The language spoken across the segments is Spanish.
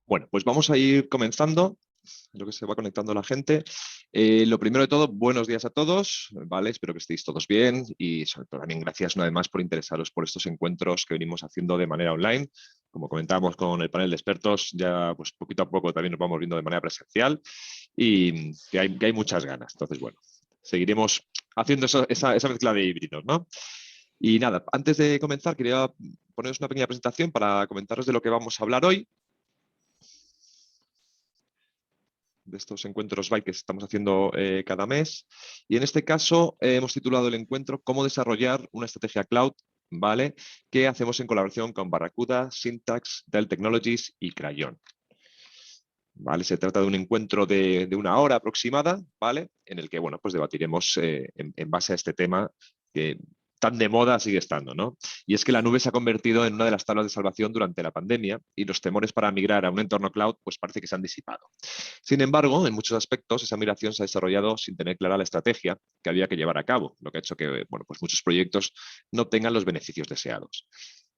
Bueno, pues vamos a ir comenzando, lo que se va conectando la gente. Lo primero de todo, buenos días a todos, ¿vale? Espero que estéis todos bien y sobre todo también gracias una vez más por interesaros por estos encuentros que venimos haciendo de manera online. Como comentábamos con el panel de expertos, ya pues poquito a poco también nos vamos viendo de manera presencial y que hay muchas ganas. Entonces, bueno, seguiremos haciendo esa mezcla de híbridos, ¿no? Y nada, antes de comenzar quería poneros una pequeña presentación para comentaros de lo que vamos a hablar hoy, de estos encuentros Byte que estamos haciendo cada mes. Y en este caso hemos titulado el encuentro ¿Cómo desarrollar una estrategia cloud? ¿Vale? Que hacemos en colaboración con Barracuda, Syntax, Dell Technologies y Crayon. ¿Vale? Se trata de un encuentro de una hora aproximada, ¿vale? En el que, bueno, pues debatiremos en base a este tema que tan de moda sigue estando, ¿no? Y es que la nube se ha convertido en una de las tablas de salvación durante la pandemia y los temores para migrar a un entorno cloud pues parece que se han disipado. Sin embargo, en muchos aspectos esa migración se ha desarrollado sin tener clara la estrategia que había que llevar a cabo, lo que ha hecho que, bueno, pues muchos proyectos no obtengan los beneficios deseados.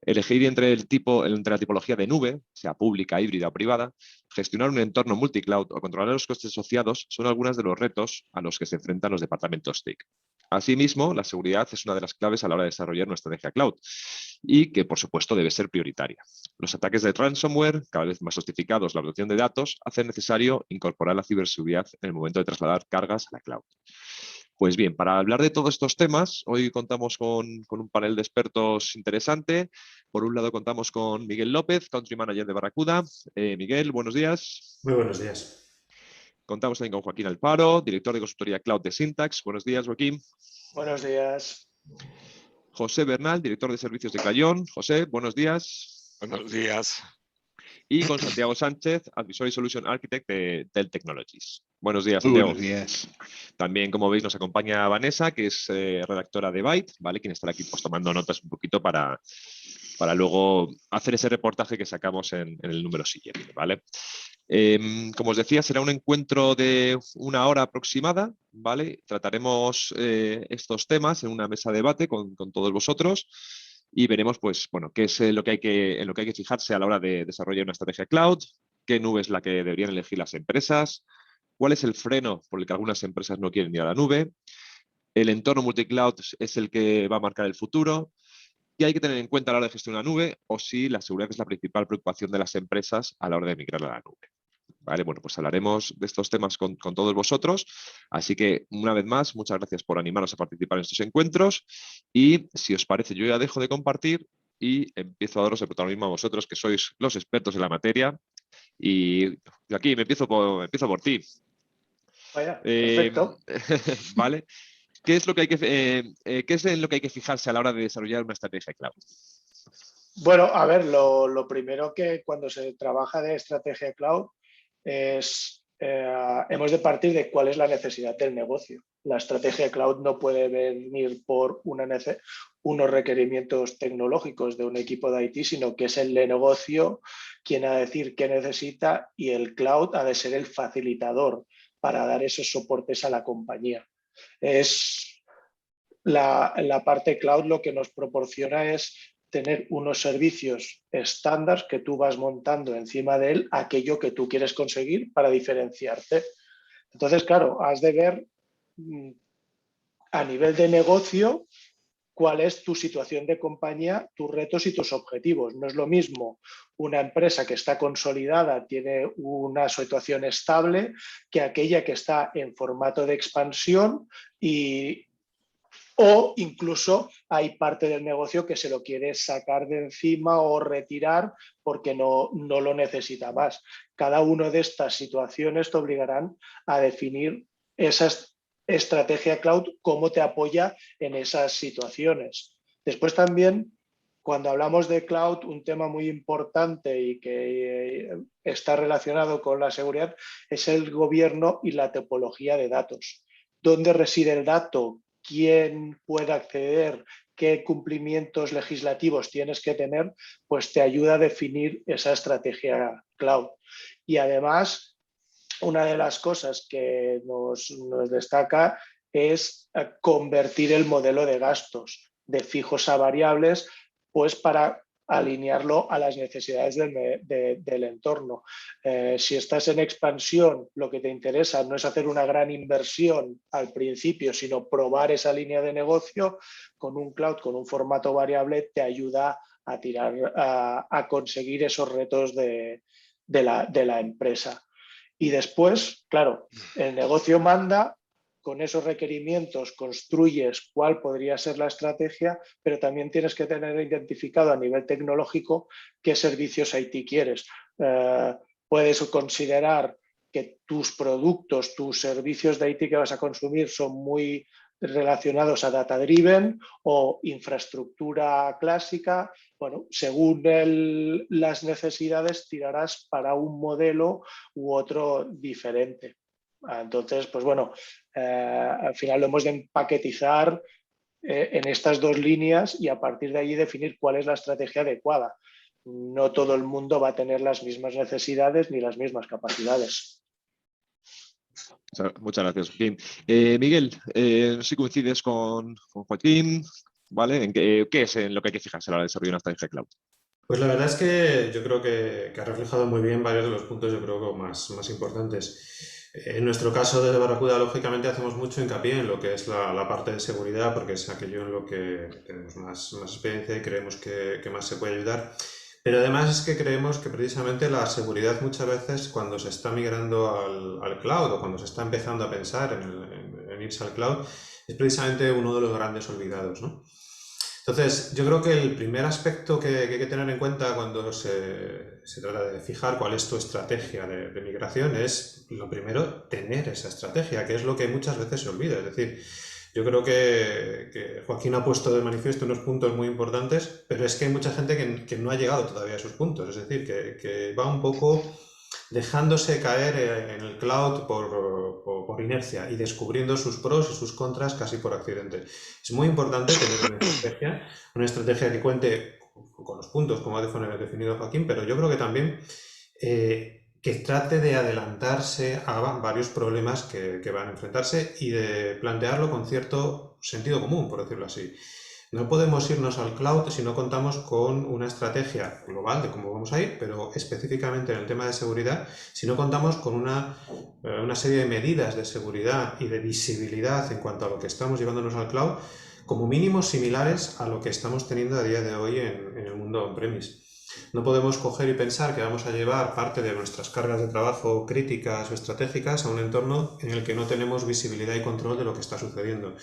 Elegir entre la tipología de nube, sea pública, híbrida o privada, gestionar un entorno multicloud o controlar los costes asociados son algunos de los retos a los que se enfrentan los departamentos TIC. Asimismo, la seguridad es una de las claves a la hora de desarrollar una estrategia cloud y que, por supuesto, debe ser prioritaria. Los ataques de ransomware, cada vez más sofisticados, la obtención de datos, hacen necesario incorporar la ciberseguridad en el momento de trasladar cargas a la cloud. Pues bien, para hablar de todos estos temas, hoy contamos con un panel de expertos interesante. Por un lado contamos con Miguel López, Country Manager de Barracuda. Miguel, buenos días. Muy buenos días. Contamos también con Joaquín Alfaro, director de consultoría Cloud de Syntax. Buenos días, Joaquín. Buenos días. José Bernal, director de servicios de Crayon. José, buenos días. Buenos días. Y con Santiago Sánchez, Advisory Solution Architect de Dell Technologies. Buenos días, Muy Santiago. buenos días. También, como veis, nos acompaña Vanessa, que es redactora de Byte, ¿vale? Quien estará aquí pues, tomando notas un poquito para luego hacer ese reportaje que sacamos en el número siguiente, ¿vale? Como os decía, será un encuentro de una hora aproximada, ¿vale? Trataremos estos temas en una mesa de debate con todos vosotros y veremos, pues, bueno, qué es en lo que hay que fijarse a la hora de desarrollar una estrategia cloud, qué nube es la que deberían elegir las empresas, cuál es el freno por el que algunas empresas no quieren ir a la nube, el entorno multicloud es el que va a marcar el futuro, qué hay que tener en cuenta a la hora de gestionar una nube o si la seguridad es la principal preocupación de las empresas a la hora de migrar a la nube. Vale, bueno, pues hablaremos de estos temas con todos vosotros. Así que, una vez más, muchas gracias por animaros a participar en estos encuentros. Y si os parece, yo ya dejo de compartir y empiezo a daros el protagonismo a vosotros, que sois los expertos en la materia. Y aquí empiezo por ti. Vaya, perfecto. Vale. ¿Qué es lo que hay qué es en lo que hay que fijarse a la hora de desarrollar una estrategia cloud? Bueno, a ver, lo primero que cuando se trabaja de estrategia cloud es, hemos de partir de cuál es la necesidad del negocio. La estrategia cloud no puede venir por unos requerimientos tecnológicos de un equipo de IT, sino que es el de negocio quien ha de decir qué necesita y el cloud ha de ser el facilitador para dar esos soportes a la compañía. Es la parte cloud lo que nos proporciona es tener unos servicios estándar que tú vas montando encima de él aquello que tú quieres conseguir para diferenciarte. Entonces, claro, has de ver a nivel de negocio cuál es tu situación de compañía, tus retos y tus objetivos. No es lo mismo una empresa que está consolidada, tiene una situación estable, que aquella que está en formato de expansión o incluso hay parte del negocio que se lo quiere sacar de encima o retirar porque no lo necesita más. Cada una de estas situaciones te obligarán a definir esa estrategia cloud, cómo te apoya en esas situaciones. Después también, cuando hablamos de cloud, un tema muy importante y que está relacionado con la seguridad es el gobierno y la topología de datos. ¿Dónde reside el dato? ¿Quién puede acceder? ¿Qué cumplimientos legislativos tienes que tener? Pues te ayuda a definir esa estrategia cloud. Y además, una de las cosas que nos destaca es convertir el modelo de gastos de fijos a variables, pues para alinearlo a las necesidades del entorno. Si estás en expansión, lo que te interesa no es hacer una gran inversión al principio, sino probar esa línea de negocio. Con un cloud, con un formato variable, te ayuda a tirar, a conseguir esos retos de la empresa. Y después, claro, el negocio manda, con esos requerimientos construyes cuál podría ser la estrategia, pero también tienes que tener identificado a nivel tecnológico qué servicios IT quieres. Puedes considerar que tus productos, tus servicios de IT que vas a consumir son muy relacionados a data driven o infraestructura clásica. Bueno, según las necesidades tirarás para un modelo u otro diferente. Entonces, pues bueno, al final lo hemos de empaquetizar en estas dos líneas y a partir de allí definir cuál es la estrategia adecuada. No todo el mundo va a tener las mismas necesidades ni las mismas capacidades. Muchas gracias, Joaquín. Miguel, no sé si coincides con Joaquín, ¿vale? ¿Qué es en lo que hay que fijarse a la hora de desarrollar una estrategia cloud? Pues la verdad es que yo creo que ha reflejado muy bien varios de los puntos, yo creo, más importantes. En nuestro caso, desde Barracuda, lógicamente hacemos mucho hincapié en lo que es la parte de seguridad, porque es aquello en lo que tenemos más experiencia y creemos que más se puede ayudar. Pero además es que creemos que precisamente la seguridad muchas veces cuando se está migrando al cloud o cuando se está empezando a pensar en irse al cloud, es precisamente uno de los grandes olvidados, ¿no? Entonces, yo creo que el primer aspecto que hay que tener en cuenta cuando se trata de fijar cuál es tu estrategia de migración es, lo primero, tener esa estrategia, que es lo que muchas veces se olvida. Es decir, yo creo que Joaquín ha puesto de manifiesto unos puntos muy importantes, pero es que hay mucha gente que no ha llegado todavía a esos puntos. Es decir, que va un poco dejándose caer en el cloud por inercia y descubriendo sus pros y sus contras casi por accidente. Es muy importante tener una estrategia que cuente con los puntos, como ha definido Joaquín, pero yo creo que también que trate de adelantarse a varios problemas que van a enfrentarse y de plantearlo con cierto sentido común, por decirlo así. No podemos irnos al cloud si no contamos con una estrategia global de cómo vamos a ir, pero específicamente en el tema de seguridad, si no contamos con una serie de medidas de seguridad y de visibilidad en cuanto a lo que estamos llevándonos al cloud, como mínimo similares a lo que estamos teniendo a día de hoy en el mundo on-premise. No podemos coger y pensar que vamos a llevar parte de nuestras cargas de trabajo críticas o estratégicas a un entorno en el que no tenemos visibilidad y control de lo que está sucediendo.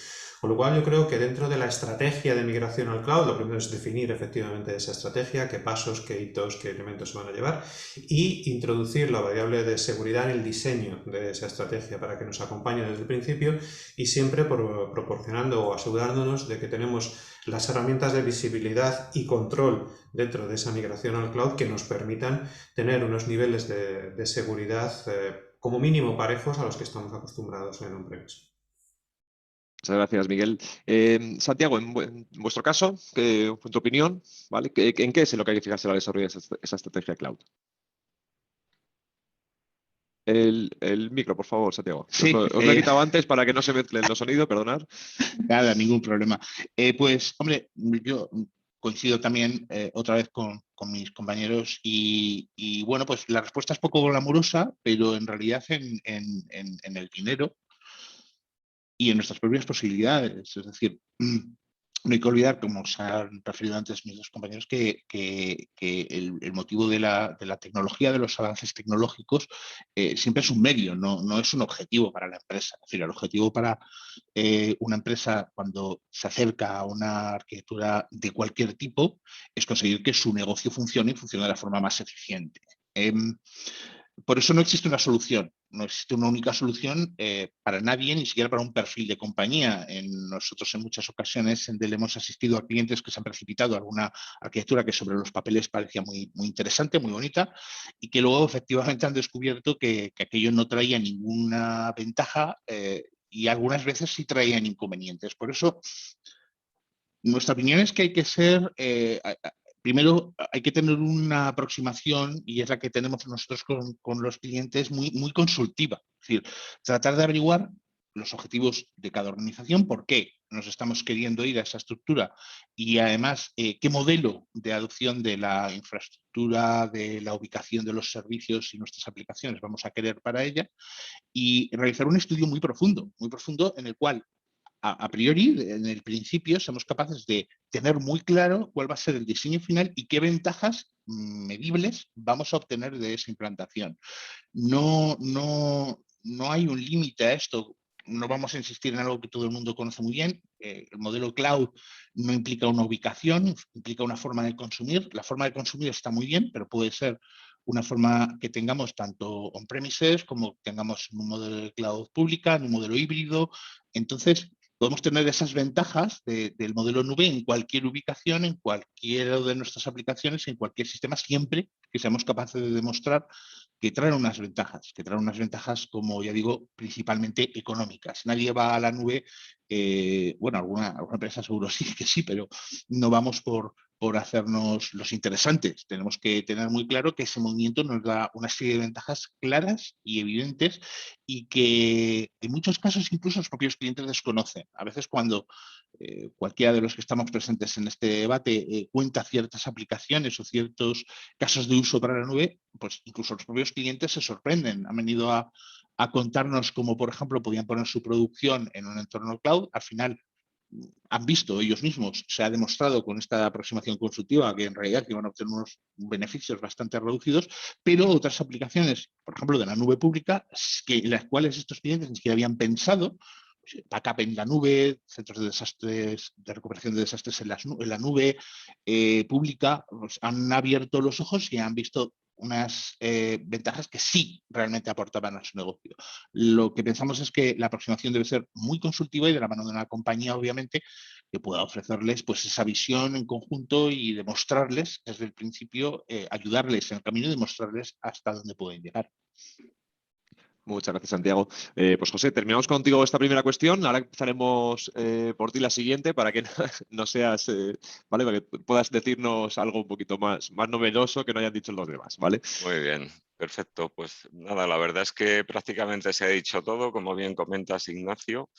Con lo cual yo creo que dentro de la estrategia de migración al cloud, lo primero es definir efectivamente esa estrategia, qué pasos, qué hitos, qué elementos se van a llevar y introducir la variable de seguridad en el diseño de esa estrategia para que nos acompañe desde el principio y siempre proporcionando o asegurándonos de que tenemos las herramientas de visibilidad y control dentro de esa migración al cloud que nos permitan tener unos niveles de seguridad como mínimo parejos a los que estamos acostumbrados en on-premise. Muchas gracias, Miguel. Santiago, en vuestro caso, en tu opinión, ¿vale? ¿En qué es en lo que hay que fijarse a la hora de desarrollar esa estrategia cloud? El micro, por favor, Santiago. Sí, os lo he quitado antes para que no se mezclen los sonidos, perdonad. Nada, ningún problema. Pues, hombre, yo coincido también otra vez con mis compañeros y bueno, pues la respuesta es poco glamurosa, pero en realidad en el dinero y en nuestras propias posibilidades. Es decir, no hay que olvidar, como se han referido antes mis dos compañeros, que el motivo de la tecnología, de los avances tecnológicos, siempre es un medio, no es un objetivo para la empresa. Es decir, el objetivo para una empresa cuando se acerca a una arquitectura de cualquier tipo es conseguir que su negocio funcione y funcione de la forma más eficiente. Por eso no existe una solución, no existe una única solución para nadie, ni siquiera para un perfil de compañía. Nosotros en muchas ocasiones en Dell hemos asistido a clientes que se han precipitado a alguna arquitectura que sobre los papeles parecía muy interesante, muy bonita, y que luego efectivamente han descubierto que aquello no traía ninguna ventaja y algunas veces sí traían inconvenientes. Por eso, nuestra opinión es que hay que ser... primero, hay que tener una aproximación, y es la que tenemos nosotros con los clientes, muy consultiva. Es decir, tratar de averiguar los objetivos de cada organización, por qué nos estamos queriendo ir a esa estructura y además qué modelo de adopción de la infraestructura, de la ubicación de los servicios y nuestras aplicaciones vamos a querer para ella, y realizar un estudio muy profundo en el cual a priori, en el principio, somos capaces de tener muy claro cuál va a ser el diseño final y qué ventajas medibles vamos a obtener de esa implantación. No hay un límite a esto. No vamos a insistir en algo que todo el mundo conoce muy bien. El modelo cloud no implica una ubicación, implica una forma de consumir. La forma de consumir está muy bien, pero puede ser una forma que tengamos tanto on-premises como tengamos en un modelo de cloud pública, en un modelo híbrido. Entonces, podemos tener esas ventajas del modelo nube en cualquier ubicación, en cualquiera de nuestras aplicaciones, en cualquier sistema, siempre que seamos capaces de demostrar que traen unas ventajas, como ya digo, principalmente económicas. Nadie va a la nube, bueno, alguna empresa seguro sí que sí, pero no vamos por hacernos los interesantes. Tenemos que tener muy claro que ese movimiento nos da una serie de ventajas claras y evidentes y que en muchos casos incluso los propios clientes desconocen. A veces cuando cualquiera de los que estamos presentes en este debate cuenta ciertas aplicaciones o ciertos casos de uso para la nube, pues incluso los propios clientes se sorprenden. Han venido a contarnos cómo, por ejemplo, podían poner su producción en un entorno cloud. Al final han visto ellos mismos, se ha demostrado con esta aproximación consultiva que en realidad iban a obtener unos beneficios bastante reducidos, pero otras aplicaciones, por ejemplo, de la nube pública, en las cuales estos clientes ni siquiera habían pensado, backup en la nube, centros de desastres, de recuperación de desastres en la nube pública, pues han abierto los ojos y han visto unas ventajas que sí realmente aportaban a su negocio. Lo que pensamos es que la aproximación debe ser muy consultiva y de la mano de una compañía, obviamente, que pueda ofrecerles pues, esa visión en conjunto y demostrarles desde el principio, ayudarles en el camino y demostrarles hasta dónde pueden llegar. Muchas gracias, Santiago. Pues José, terminamos contigo esta primera cuestión. Ahora empezaremos por ti la siguiente para que no seas, ¿vale? Para que puedas decirnos algo un poquito más novedoso que no hayan dicho los demás, ¿vale? Muy bien, perfecto. Pues nada, la verdad es que prácticamente se ha dicho todo, como bien comentas, Ignacio.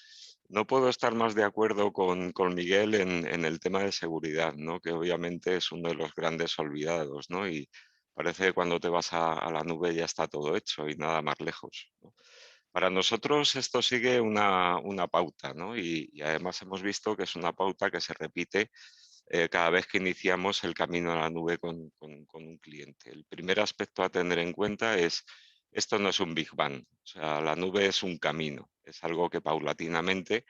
No puedo estar más de acuerdo con Miguel en el tema de seguridad, ¿no? Que obviamente es uno de los grandes olvidados, ¿no? Y parece que cuando te vas a la nube ya está todo hecho y nada más lejos, ¿no? Para nosotros esto sigue una pauta, ¿no? Y además hemos visto que es una pauta que se repite cada vez que iniciamos el camino a la nube con un cliente. El primer aspecto a tener en cuenta es, esto no es un Big Bang, o sea, la nube es un camino, es algo que paulatinamente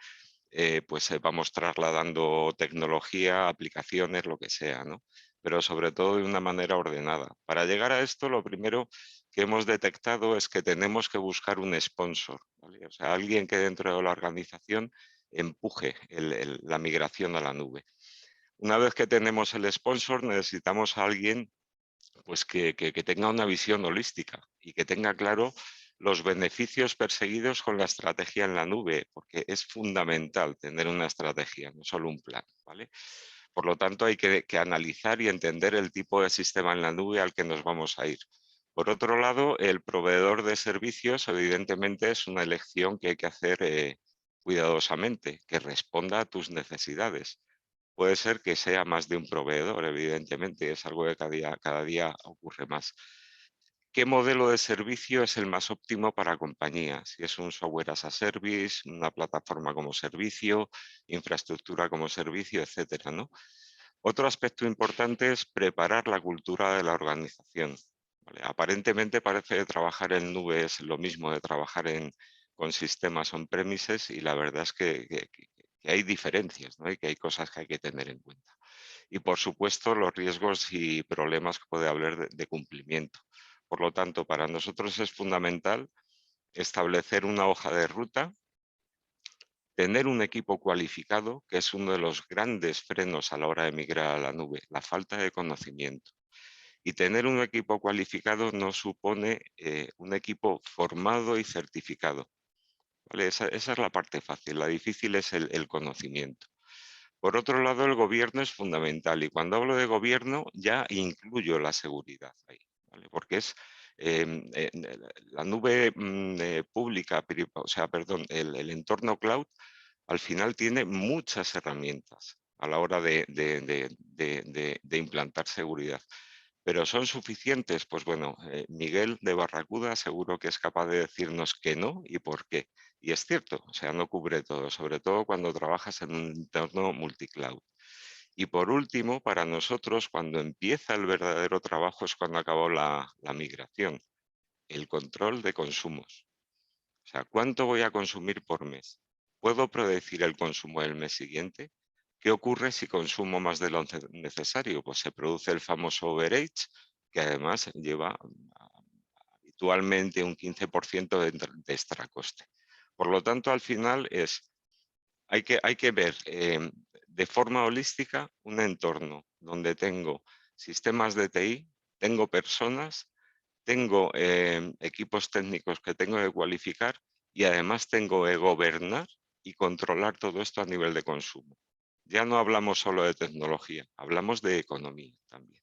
pues se va a mostrar trasladando tecnología, aplicaciones, lo que sea, ¿no? Pero sobre todo de una manera ordenada. Para llegar a esto, lo primero que hemos detectado es que tenemos que buscar un sponsor, ¿vale? O sea, alguien que dentro de la organización empuje la migración a la nube. Una vez que tenemos el sponsor, necesitamos a alguien pues, que tenga una visión holística y que tenga claro los beneficios perseguidos con la estrategia en la nube, porque es fundamental tener una estrategia, no solo un plan, ¿vale? Por lo tanto, hay que analizar y entender el tipo de sistema en la nube al que nos vamos a ir. Por otro lado, el proveedor de servicios, evidentemente, es una elección que hay que hacer cuidadosamente, que responda a tus necesidades. Puede ser que sea más de un proveedor, evidentemente, es algo que cada día ocurre más. ¿Qué modelo de servicio es el más óptimo para compañías? Si es un software as a service, una plataforma como servicio, infraestructura como servicio, etcétera, ¿no? Otro aspecto importante es preparar la cultura de la organización, ¿vale? Aparentemente parece que trabajar en nube es lo mismo de trabajar con sistemas on-premises y la verdad es que hay diferencias, ¿no? Y que hay cosas que hay que tener en cuenta. Y por supuesto los riesgos y problemas que puede haber de cumplimiento. Por lo tanto, para nosotros es fundamental establecer una hoja de ruta, tener un equipo cualificado, que es uno de los grandes frenos a la hora de migrar a la nube, la falta de conocimiento. Y tener un equipo cualificado no supone un equipo formado y certificado, ¿vale? Esa es la parte fácil, la difícil es el conocimiento. Por otro lado, el gobierno es fundamental y cuando hablo de gobierno ya incluyo la seguridad ahí, ¿vale? Porque es La nube pública, o sea, perdón, el entorno cloud, al final tiene muchas herramientas a la hora de implantar seguridad. ¿Pero son suficientes? Pues bueno, Miguel de Barracuda seguro que es capaz de decirnos que no y por qué. Y es cierto, o sea, no cubre todo, sobre todo cuando trabajas en un entorno multicloud. Y por último, para nosotros, cuando empieza el verdadero trabajo es cuando acabó la migración, el control de consumos. O sea, ¿cuánto voy a consumir por mes? ¿Puedo predecir el consumo del mes siguiente? ¿Qué ocurre si consumo más de lo necesario? Pues se produce el famoso overage, que además lleva habitualmente un 15% de extra coste. Por lo tanto, al final hay que ver de forma holística un entorno donde tengo sistemas de TI, tengo personas, tengo equipos técnicos que tengo que cualificar y además tengo que gobernar y controlar todo esto a nivel de consumo. Ya no hablamos solo de tecnología, hablamos de economía también.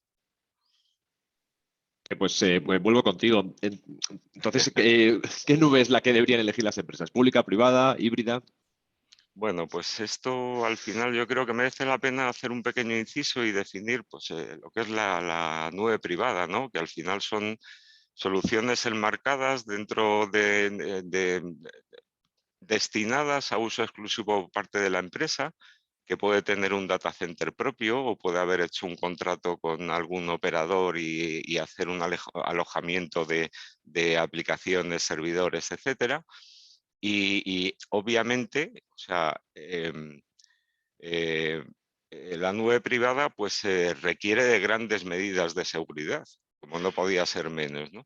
Pues vuelvo contigo. Entonces, ¿qué nube es la que deberían elegir las empresas? ¿Pública, privada, híbrida? Bueno, pues esto al final yo creo que merece la pena hacer un pequeño inciso y definir pues, lo que es la nube privada, ¿no? Que al final son soluciones enmarcadas dentro destinadas a uso exclusivo por parte de la empresa, que puede tener un data center propio o puede haber hecho un contrato con algún operador y hacer un alojamiento de aplicaciones, servidores, etcétera. Y obviamente, o sea, la nube privada pues requiere de grandes medidas de seguridad, como no podía ser menos, ¿no?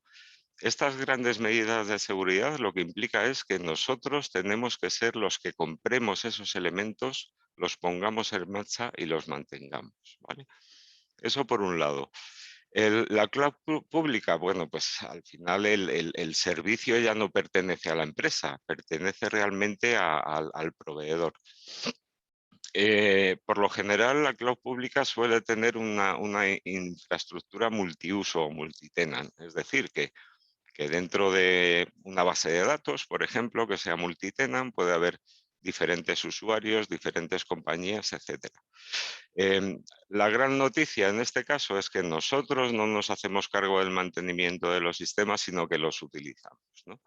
Estas grandes medidas de seguridad lo que implica es que nosotros tenemos que ser los que compremos esos elementos, los pongamos en marcha y los mantengamos, ¿vale? Eso por un lado. La cloud pública, bueno, pues al final el servicio ya no pertenece a la empresa, pertenece realmente al proveedor. Por lo general, la cloud pública suele tener una infraestructura multiuso o multitenant, es decir, que dentro de una base de datos, por ejemplo, que sea multitenant, puede haber diferentes usuarios, diferentes compañías, etc. La gran noticia en este caso es que nosotros no nos hacemos cargo del mantenimiento de los sistemas, sino que los utilizamos, ¿no?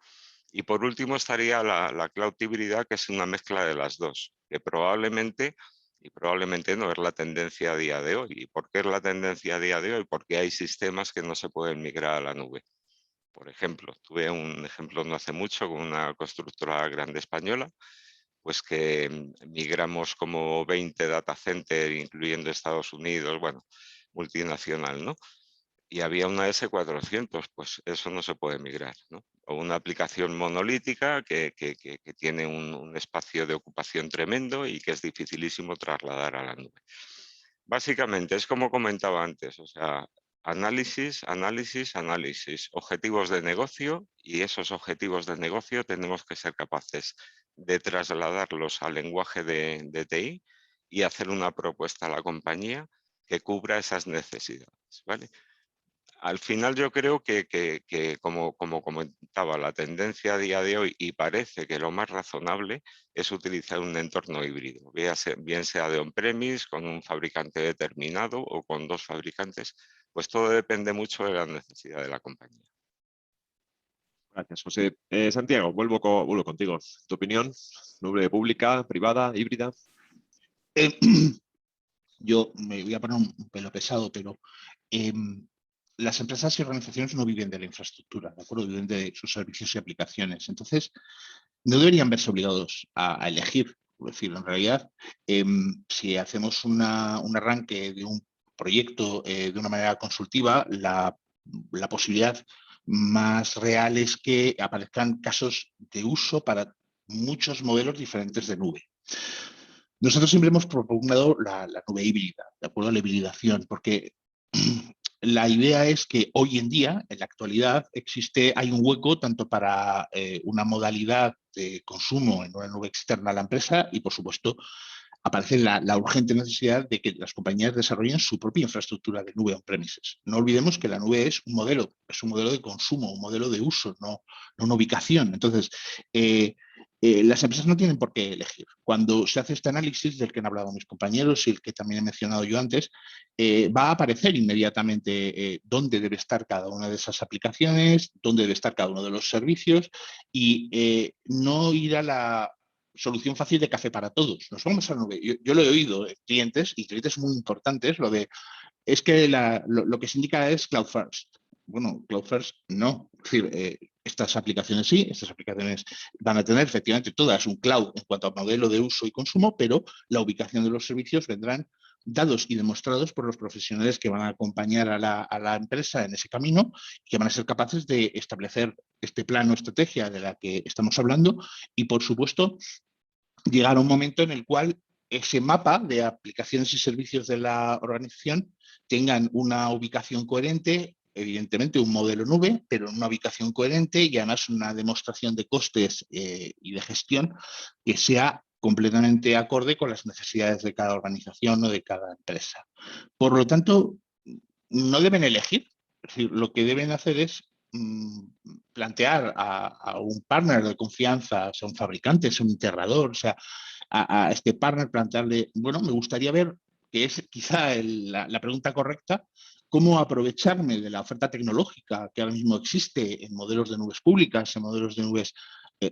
Y por último estaría la cloud híbrida, que es una mezcla de las dos, que probablemente, y probablemente no, es la tendencia a día de hoy. ¿Y por qué es la tendencia a día de hoy? Porque hay sistemas que no se pueden migrar a la nube. Por ejemplo, tuve un ejemplo no hace mucho con una constructora grande española, pues que migramos como 20 data centers, incluyendo Estados Unidos, bueno, multinacional, ¿no? Y había una S400, pues eso no se puede migrar, ¿no? O una aplicación monolítica que tiene un espacio de ocupación tremendo y que es dificilísimo trasladar a la nube. Básicamente, es como comentaba antes, o sea, análisis, análisis, análisis, objetivos de negocio, y esos objetivos de negocio tenemos que ser capaces de trasladarlos al lenguaje de TI y hacer una propuesta a la compañía que cubra esas necesidades, ¿vale? Al final yo creo que como comentaba, la tendencia a día de hoy, y parece que lo más razonable, es utilizar un entorno híbrido, bien sea de on-premise, con un fabricante determinado o con dos fabricantes, pues todo depende mucho de la necesidad de la compañía. Gracias, José. Santiago, vuelvo contigo. ¿Tu opinión? ¿Nube pública, privada, híbrida? Yo me voy a poner un pelo pesado, pero las empresas y organizaciones no viven de la infraestructura, ¿de acuerdo? Viven de sus servicios y aplicaciones. Entonces, no deberían verse obligados a elegir. Es decir, en realidad, si hacemos un arranque de un proyecto de una manera consultiva, la posibilidad más real es que aparezcan casos de uso para muchos modelos diferentes de nube. Nosotros siempre hemos propugnado la nube híbrida, ¿de acuerdo? La hibridación, porque la idea es que hoy en día, en la actualidad, hay un hueco tanto para una modalidad de consumo en una nube externa a la empresa y, por supuesto, aparece la urgente necesidad de que las compañías desarrollen su propia infraestructura de nube on-premises. No olvidemos que la nube es un modelo de consumo, un modelo de uso, no una ubicación. Entonces, las empresas no tienen por qué elegir. Cuando se hace este análisis del que han hablado mis compañeros y el que también he mencionado yo antes, va a aparecer inmediatamente dónde debe estar cada una de esas aplicaciones, dónde debe estar cada uno de los servicios y no ir a la solución fácil de café para todos. Nos vamos a la nube. Yo lo he oído en clientes y clientes muy importantes, es que lo que se indica es Cloud First. Bueno, Cloud First no. Es decir, estas aplicaciones sí, estas aplicaciones van a tener efectivamente todas un cloud en cuanto a modelo de uso y consumo, pero la ubicación de los servicios vendrán dados y demostrados por los profesionales que van a acompañar a la empresa en ese camino y que van a ser capaces de establecer este plan o estrategia de la que estamos hablando y, por supuesto, llegar a un momento en el cual ese mapa de aplicaciones y servicios de la organización tengan una ubicación coherente, evidentemente un modelo nube, pero una ubicación coherente y además una demostración de costes y de gestión que sea completamente acorde con las necesidades de cada organización o de cada empresa. Por lo tanto, no deben elegir. Es decir, lo que deben hacer es plantear a un partner de confianza, sea un fabricante, sea un integrador, sea a este partner plantearle, bueno, me gustaría ver, que es quizá la pregunta correcta, cómo aprovecharme de la oferta tecnológica que ahora mismo existe en modelos de nubes públicas, en modelos de nubes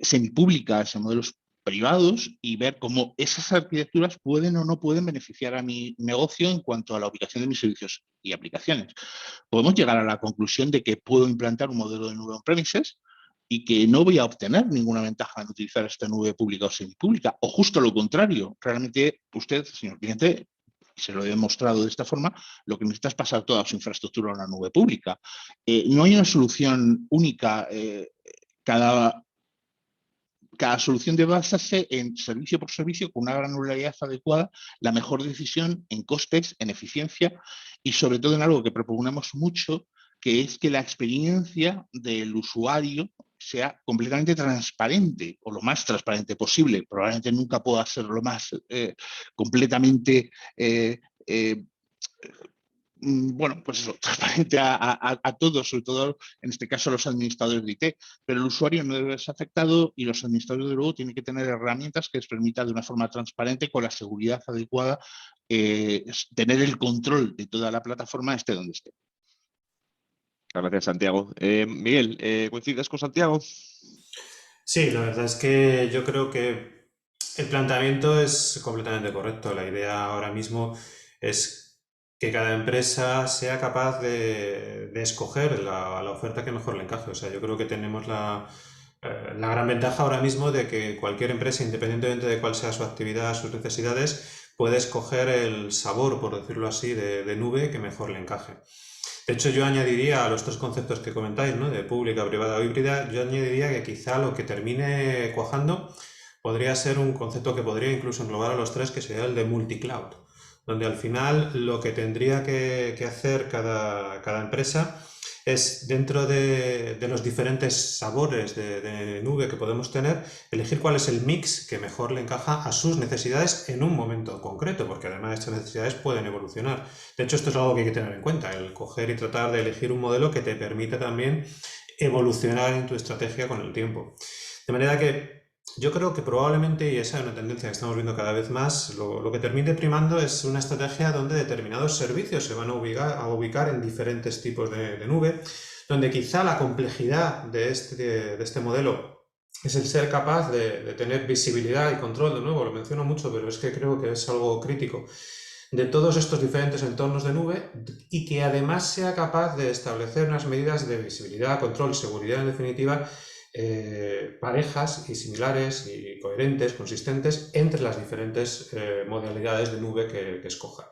semipúblicas, en modelos privados y ver cómo esas arquitecturas pueden o no pueden beneficiar a mi negocio en cuanto a la ubicación de mis servicios y aplicaciones. Podemos llegar a la conclusión de que puedo implantar un modelo de nube on-premises y que no voy a obtener ninguna ventaja en utilizar esta nube pública o semipública, o justo lo contrario. Realmente usted, señor cliente, se lo he demostrado de esta forma, lo que necesita es pasar toda su infraestructura a una nube pública. No hay una solución única. Cada solución debe basarse en servicio por servicio con una granularidad adecuada, la mejor decisión en costes, en eficiencia y sobre todo en algo que proponemos mucho, que es que la experiencia del usuario sea completamente transparente o lo más transparente posible. Probablemente nunca pueda ser lo más completamente bueno, pues eso, transparente a todos, sobre todo en este caso los administradores de IT, pero el usuario no debe ser afectado y los administradores de luego tienen que tener herramientas que les permitan de una forma transparente, con la seguridad adecuada, tener el control de toda la plataforma esté donde esté. Gracias, Santiago. Miguel, ¿coincides con Santiago? Sí, la verdad es que yo creo que el planteamiento es completamente correcto. La idea ahora mismo es que cada empresa sea capaz de escoger la oferta que mejor le encaje. O sea, yo creo que tenemos la gran ventaja ahora mismo de que cualquier empresa, independientemente de cuál sea su actividad, sus necesidades, puede escoger el sabor, por decirlo así, de nube que mejor le encaje. De hecho, yo añadiría a los tres conceptos que comentáis, ¿no?, de pública, privada o híbrida, yo añadiría que quizá lo que termine cuajando podría ser un concepto que podría incluso englobar a los tres, que sería el de multicloud, donde al final lo que tendría que hacer cada empresa es, dentro de los diferentes sabores de nube que podemos tener, elegir cuál es el mix que mejor le encaja a sus necesidades en un momento concreto, porque además estas necesidades pueden evolucionar. De hecho, esto es algo que hay que tener en cuenta, el coger y tratar de elegir un modelo que te permita también evolucionar en tu estrategia con el tiempo. De manera que yo creo que probablemente, y esa es una tendencia que estamos viendo cada vez más, lo que termine primando es una estrategia donde determinados servicios se van a ubicar en diferentes tipos de nube, donde quizá la complejidad de este modelo es el ser capaz de tener visibilidad y control. De nuevo, lo menciono mucho, pero es que creo que es algo crítico, de todos estos diferentes entornos de nube, y que además sea capaz de establecer unas medidas de visibilidad, control, seguridad, en definitiva, parejas y similares y coherentes, consistentes entre las diferentes modalidades de nube que escoja.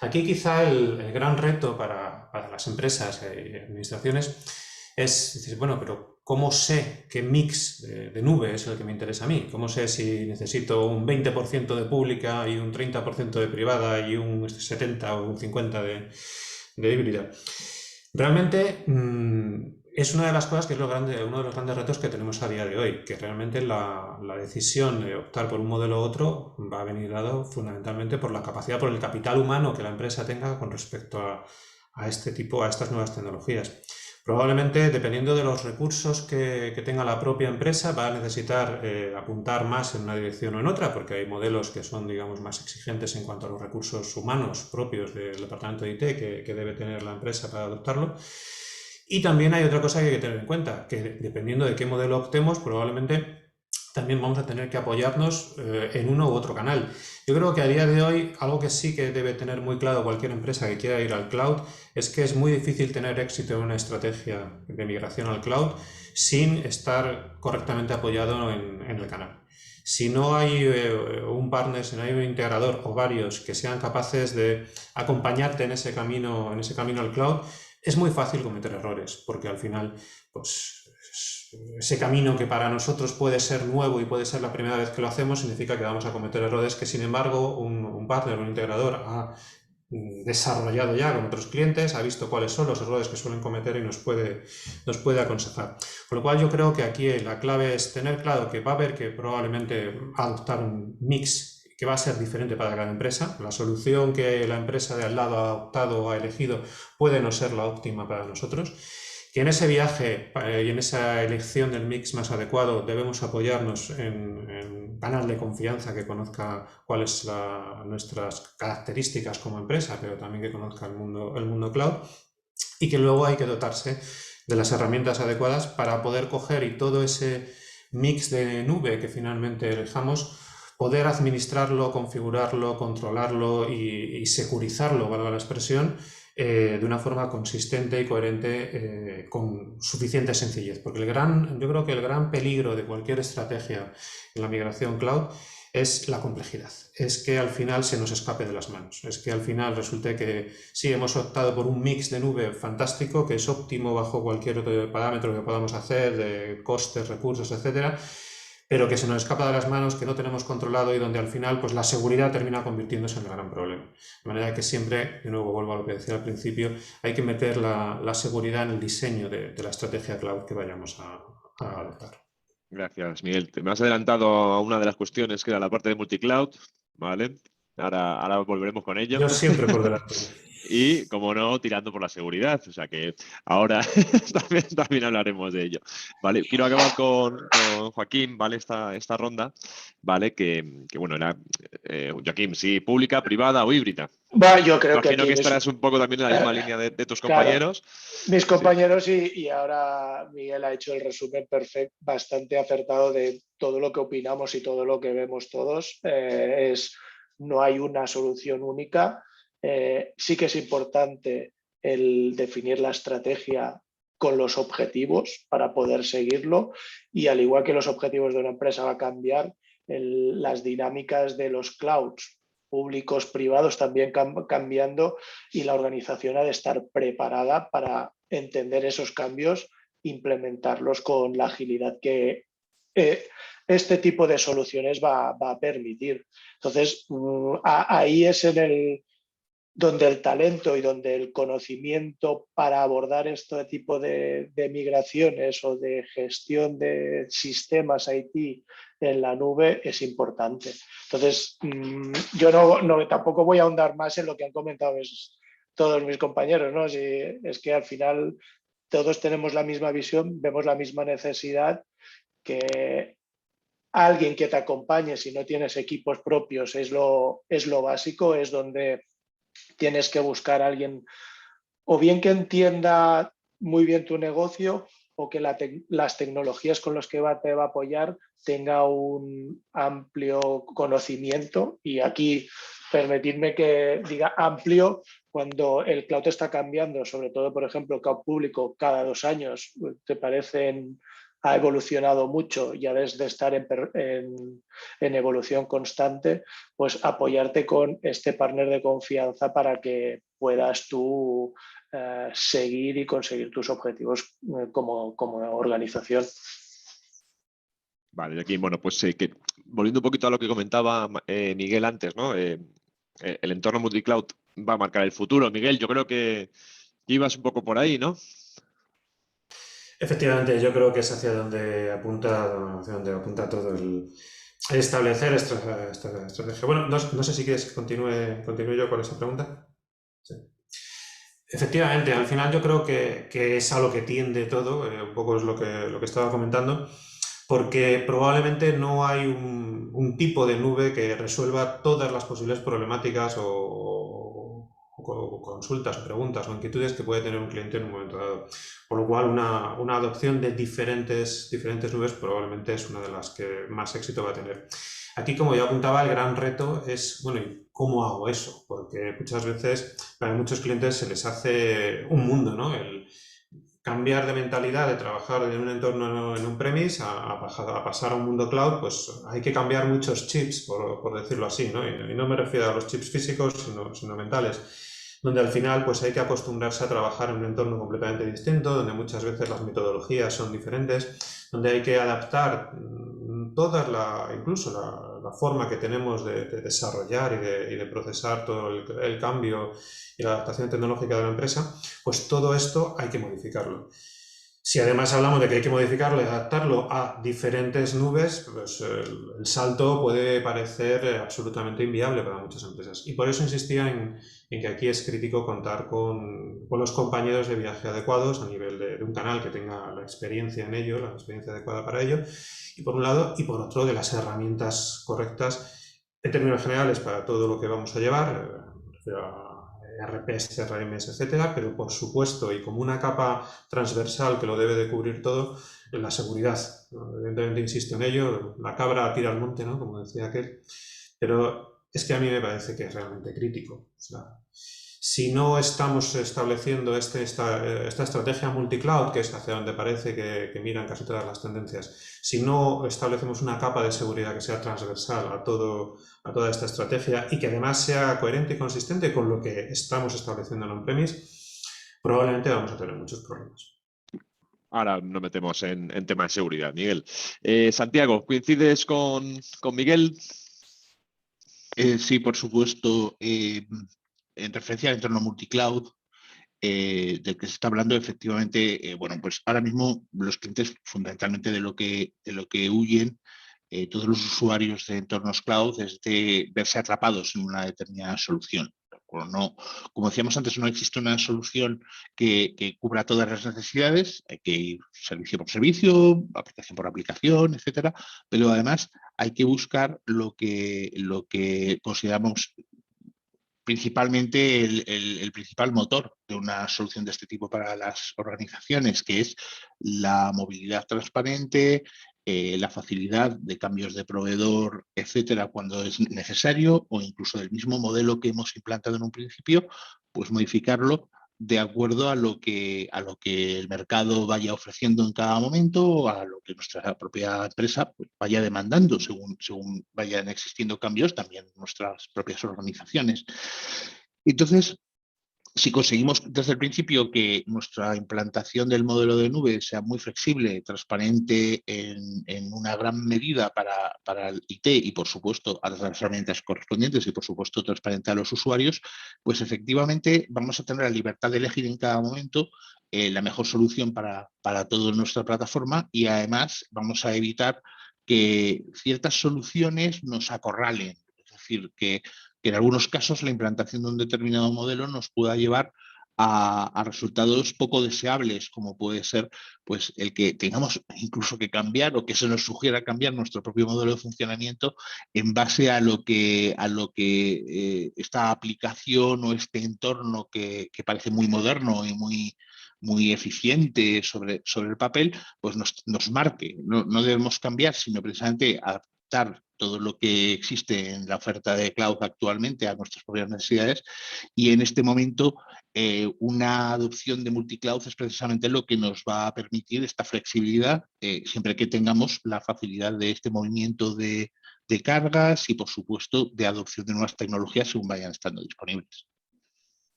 Aquí quizá el gran reto para las empresas y administraciones es decir, bueno, pero ¿cómo sé qué mix de nube es el que me interesa a mí? ¿Cómo sé si necesito un 20% de pública y un 30% de privada y un 70 o un 50 de híbrida? Realmente Es una de las cosas que es uno de los grandes retos que tenemos a día de hoy, que realmente la decisión de optar por un modelo u otro va a venir dado fundamentalmente por la capacidad, por el capital humano que la empresa tenga con respecto a estas nuevas tecnologías. Probablemente, dependiendo de los recursos que tenga la propia empresa, va a necesitar apuntar más en una dirección o en otra, porque hay modelos que son, digamos, más exigentes en cuanto a los recursos humanos propios del departamento de IT que debe tener la empresa para adoptarlo. Y también hay otra cosa que hay que tener en cuenta, que dependiendo de qué modelo optemos, probablemente también vamos a tener que apoyarnos en uno u otro canal. Yo creo que a día de hoy algo que sí que debe tener muy claro cualquier empresa que quiera ir al cloud es que es muy difícil tener éxito en una estrategia de migración al cloud sin estar correctamente apoyado en el canal. Si no hay un partner, si no hay un integrador o varios que sean capaces de acompañarte en ese camino al cloud, es muy fácil cometer errores, porque al final, pues ese camino que para nosotros puede ser nuevo y puede ser la primera vez que lo hacemos, significa que vamos a cometer errores que, sin embargo, un partner, un integrador ha desarrollado ya con otros clientes, ha visto cuáles son los errores que suelen cometer y nos puede aconsejar. Con lo cual yo creo que aquí la clave es tener claro que va a haber que probablemente adoptar un mix que va a ser diferente para cada empresa. La solución que la empresa de al lado ha optado o ha elegido puede no ser la óptima para nosotros. Que en ese viaje y en esa elección del mix más adecuado debemos apoyarnos en un canal de confianza que conozca cuáles son nuestras características como empresa, pero también que conozca el mundo cloud, y que luego hay que dotarse de las herramientas adecuadas para poder coger y todo ese mix de nube que finalmente elijamos, poder administrarlo, configurarlo, controlarlo y securizarlo, valga la expresión, de una forma consistente y coherente, con suficiente sencillez. Porque yo creo que el gran peligro de cualquier estrategia en la migración cloud es la complejidad, es que al final se nos escape de las manos, es que al final resulte que sí, hemos optado por un mix de nube fantástico, que es óptimo bajo cualquier otro parámetro que podamos hacer, de costes, recursos, etcétera, pero que se nos escapa de las manos, que no tenemos controlado y donde al final pues la seguridad termina convirtiéndose en el gran problema. De manera que siempre, de nuevo vuelvo a lo que decía al principio, hay que meter la seguridad en el diseño de la estrategia cloud que vayamos a adoptar. Gracias, Miguel. Me has adelantado a una de las cuestiones que era la parte de multicloud, ¿vale? Ahora volveremos con ello. Yo siempre por delante. Y, como no, tirando por la seguridad. O sea que ahora también hablaremos de ello. Vale, quiero acabar con Joaquín, ¿vale? Esta ronda, ¿vale? Que bueno, era Joaquín, sí, pública, privada o híbrida. Yo creo que Imagino aquí que estarás un poco también en la misma línea de tus compañeros. Mis compañeros y ahora Miguel ha hecho el resumen perfecto, bastante acertado de todo lo que opinamos y todo lo que vemos todos. No hay una solución única. Sí que es importante el definir la estrategia con los objetivos para poder seguirlo, y al igual que los objetivos de una empresa va a cambiar, las dinámicas de los clouds públicos, privados también cambiando, y la organización ha de estar preparada para entender esos cambios, implementarlos con la agilidad que este tipo de soluciones va a permitir. Entonces, ahí es donde el talento y donde el conocimiento para abordar este tipo de migraciones o de gestión de sistemas IT en la nube es importante. Entonces, yo tampoco voy a ahondar más en lo que han comentado todos mis compañeros, ¿no? Si es que al final todos tenemos la misma visión, vemos la misma necesidad, que alguien que te acompañe si no tienes equipos propios es lo básico, es donde tienes que buscar a alguien o bien que entienda muy bien tu negocio, o que las tecnologías con las que te va a apoyar tenga un amplio conocimiento. Y aquí permitidme que diga amplio cuando el cloud está cambiando, sobre todo, por ejemplo, cloud público cada 2 años, te parecen ha evolucionado mucho, ya desde estar en evolución constante, pues apoyarte con este partner de confianza para que puedas tú seguir y conseguir tus objetivos como organización. Vale, aquí, bueno, pues volviendo un poquito a lo que comentaba Miguel antes, ¿no? El entorno multicloud va a marcar el futuro. Miguel, yo creo que ibas un poco por ahí, ¿no? Efectivamente, yo creo que es hacia donde apunta todo el establecer esta estrategia. Bueno, no sé si quieres que continúe yo con esa pregunta. Sí. Efectivamente, al final yo creo que es a lo que tiende todo, un poco es lo que estaba comentando, porque probablemente no hay un tipo de nube que resuelva todas las posibles problemáticas o consultas, o preguntas o inquietudes que puede tener un cliente en un momento dado. Por lo cual, una adopción de diferentes nubes probablemente es una de las que más éxito va a tener. Aquí, como yo apuntaba, el gran reto es, bueno, ¿y cómo hago eso? Porque muchas veces para muchos clientes se les hace un mundo, ¿no? El cambiar de mentalidad, de trabajar en un entorno en un premise a pasar a un mundo cloud, pues hay que cambiar muchos chips, por decirlo así, ¿no? Y no me refiero a los chips físicos, sino mentales, donde al final pues hay que acostumbrarse a trabajar en un entorno completamente distinto, donde muchas veces las metodologías son diferentes, donde hay que adaptar incluso la forma que tenemos de desarrollar y de procesar todo el cambio y la adaptación tecnológica de la empresa, pues todo esto hay que modificarlo. Si además hablamos de que hay que modificarlo y adaptarlo a diferentes nubes, pues el salto puede parecer absolutamente inviable para muchas empresas. Y por eso insistía en que aquí es crítico contar con los compañeros de viaje adecuados a nivel de un canal que tenga la experiencia en ello, la experiencia adecuada para ello, y por un lado, y por otro, de las herramientas correctas en términos generales para todo lo que vamos a llevar, RPs, CRMs, etcétera, pero por supuesto, y como una capa transversal que lo debe de cubrir todo, la seguridad. Evidentemente insisto en ello, la cabra tira al monte, ¿no? Como decía aquel, pero es que a mí me parece que es realmente crítico. O sea, si no estamos estableciendo esta estrategia multicloud, que es hacia donde parece que miran casi todas las tendencias, si no establecemos una capa de seguridad que sea transversal a toda esta estrategia y que además sea coherente y consistente con lo que estamos estableciendo en on-premise, probablemente vamos a tener muchos problemas. Ahora nos metemos en tema de seguridad, Miguel. Santiago, ¿coincides con Miguel? Sí, por supuesto. En referencia al entorno multicloud, del que se está hablando, efectivamente, bueno, pues ahora mismo los clientes fundamentalmente de lo que huyen, todos los usuarios de entornos cloud, es de verse atrapados en una determinada solución. No, como decíamos antes, no existe una solución que cubra todas las necesidades, hay que ir servicio por servicio, aplicación por aplicación, etcétera, pero además hay que buscar lo que consideramos principalmente el principal motor de una solución de este tipo para las organizaciones, que es la movilidad transparente, la facilidad de cambios de proveedor, etcétera, cuando es necesario, o incluso del mismo modelo que hemos implantado en un principio, pues modificarlo de acuerdo a lo que el mercado vaya ofreciendo en cada momento, o a lo que nuestra propia empresa pues, vaya demandando según vayan existiendo cambios también en nuestras propias organizaciones. Entonces, si conseguimos desde el principio que nuestra implantación del modelo de nube sea muy flexible, transparente en una gran medida para el IT y, por supuesto, a las herramientas correspondientes y, por supuesto, transparente a los usuarios, pues efectivamente vamos a tener la libertad de elegir en cada momento la mejor solución para toda nuestra plataforma, y además vamos a evitar que ciertas soluciones nos acorralen. Es decir, que en algunos casos la implantación de un determinado modelo nos pueda llevar a resultados poco deseables, como puede ser pues, el que tengamos incluso que cambiar, o que se nos sugiera cambiar nuestro propio modelo de funcionamiento en base a lo que esta aplicación o este entorno que parece muy moderno y muy eficiente sobre el papel, pues nos marque. No debemos cambiar, sino precisamente adaptar todo lo que existe en la oferta de cloud actualmente a nuestras propias necesidades, y en este momento una adopción de multicloud es precisamente lo que nos va a permitir esta flexibilidad, siempre que tengamos la facilidad de este movimiento de cargas y, por supuesto, de adopción de nuevas tecnologías según vayan estando disponibles.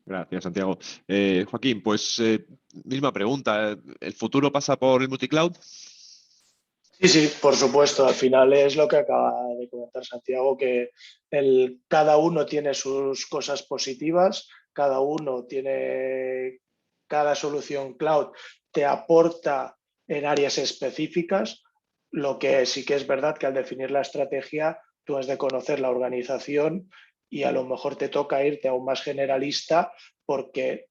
Gracias, Santiago. Joaquín, pues misma pregunta. ¿El futuro pasa por el multicloud? Sí, por supuesto. Al final es lo que acaba de comentar Santiago, que cada uno tiene sus cosas positivas, cada solución cloud te aporta en áreas específicas, lo que sí que es verdad que al definir la estrategia tú has de conocer la organización y a lo mejor te toca irte aún más generalista porque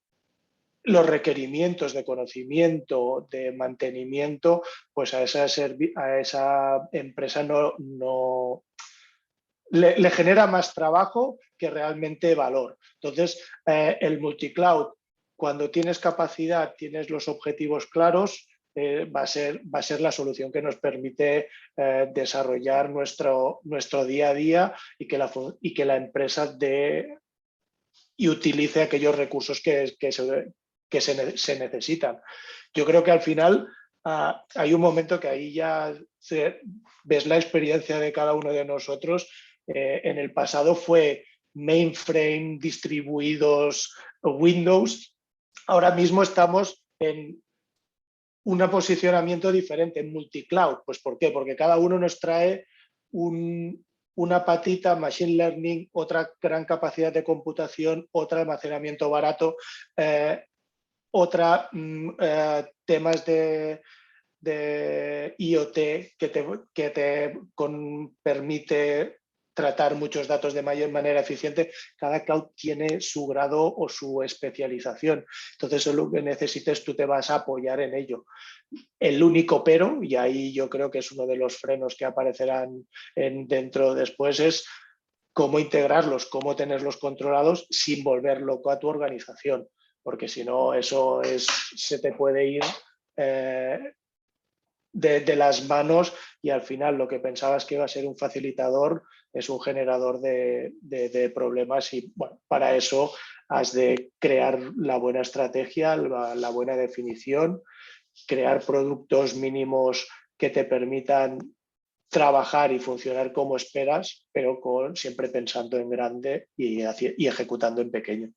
los requerimientos de conocimiento, de mantenimiento, pues a esa empresa no le genera más trabajo que realmente valor. Entonces, el multicloud, cuando tienes capacidad, tienes los objetivos claros, va a ser la solución que nos permite desarrollar nuestro día a día y que la empresa dé y utilice aquellos recursos que se necesitan. Yo creo que al final hay un momento que ahí ya ves la experiencia de cada uno de nosotros. En el pasado fue mainframe, distribuidos, Windows. Ahora mismo estamos en un posicionamiento diferente, en multicloud. Pues ¿por qué? Porque cada uno nos trae una patita, machine learning, otra gran capacidad de computación, otra almacenamiento barato, otra temas de IoT que te permite tratar muchos datos de manera eficiente. Cada cloud tiene su grado o su especialización. Entonces, eso lo que necesites, tú te vas a apoyar en ello. El único pero, y ahí yo creo que es uno de los frenos que aparecerán dentro después, es cómo integrarlos, cómo tenerlos controlados sin volver loco a tu organización, porque si no, eso se te puede ir de las manos y al final lo que pensabas que iba a ser un facilitador es un generador de problemas y bueno, para eso has de crear la buena estrategia, la buena definición, crear productos mínimos que te permitan trabajar y funcionar como esperas, pero siempre pensando en grande y ejecutando en pequeño.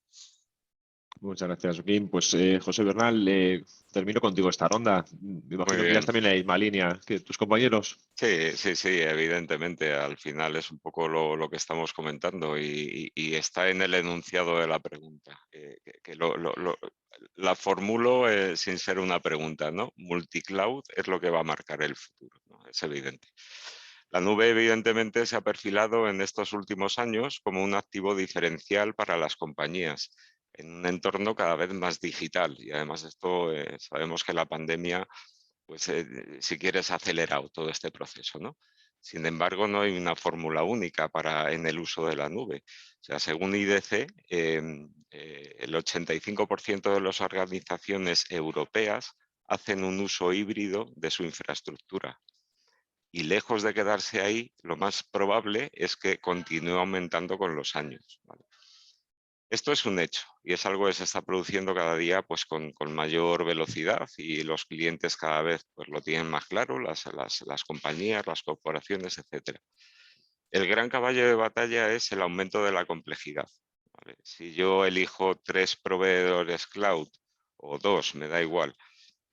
Muchas gracias, Joaquín. Pues José Bernal, termino contigo esta ronda. Me imagino que ya también en la misma línea que tus compañeros. Sí, evidentemente. Al final es un poco lo que estamos comentando y está en el enunciado de la pregunta. La formulo sin ser una pregunta, ¿no? Multicloud es lo que va a marcar el futuro, ¿no? Es evidente. La nube, evidentemente, se ha perfilado en estos últimos años como un activo diferencial para las compañías en un entorno cada vez más digital. Y además esto sabemos que la pandemia, pues si quieres, ha acelerado todo este proceso, ¿no? Sin embargo, no hay una fórmula única en el uso de la nube. O sea, según IDC, el 85% de las organizaciones europeas hacen un uso híbrido de su infraestructura. Y lejos de quedarse ahí, lo más probable es que continúe aumentando con los años, ¿vale? Esto es un hecho y es algo que se está produciendo cada día pues, con mayor velocidad y los clientes cada vez pues, lo tienen más claro, las compañías, las corporaciones, etc. El gran caballo de batalla es el aumento de la complejidad, ¿vale? Si yo elijo 3 proveedores cloud o 2, me da igual,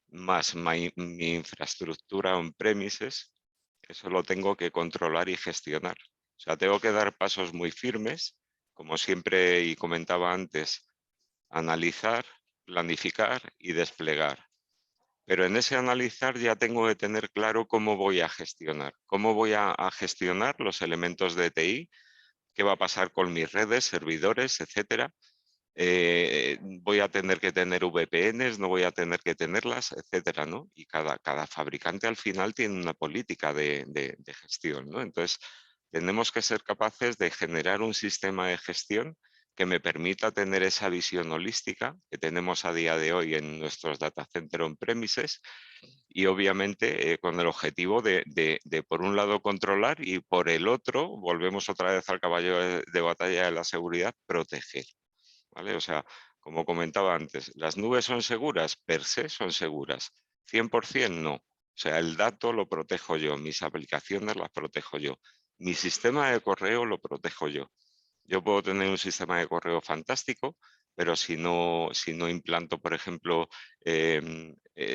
más mi infraestructura on-premises, eso lo tengo que controlar y gestionar. O sea, tengo que dar pasos muy firmes, como siempre y comentaba antes, analizar, planificar y desplegar. Pero en ese analizar ya tengo que tener claro cómo voy a gestionar. Cómo voy a gestionar los elementos de TI, qué va a pasar con mis redes, servidores, etcétera. Voy a tener que tener VPNs, no voy a tener que tenerlas, etcétera, ¿no? Y cada fabricante al final tiene una política de gestión, ¿no? Entonces, tenemos que ser capaces de generar un sistema de gestión que me permita tener esa visión holística que tenemos a día de hoy en nuestros data center on-premises y obviamente con el objetivo de, por un lado, controlar y por el otro, volvemos otra vez al caballo de batalla de la seguridad, proteger. ¿Vale? O sea, como comentaba antes, ¿las nubes son seguras? Per se son seguras. 100% no. O sea, el dato lo protejo yo, mis aplicaciones las protejo yo, mi sistema de correo lo protejo yo. Yo puedo tener un sistema de correo fantástico, pero si no implanto, por ejemplo,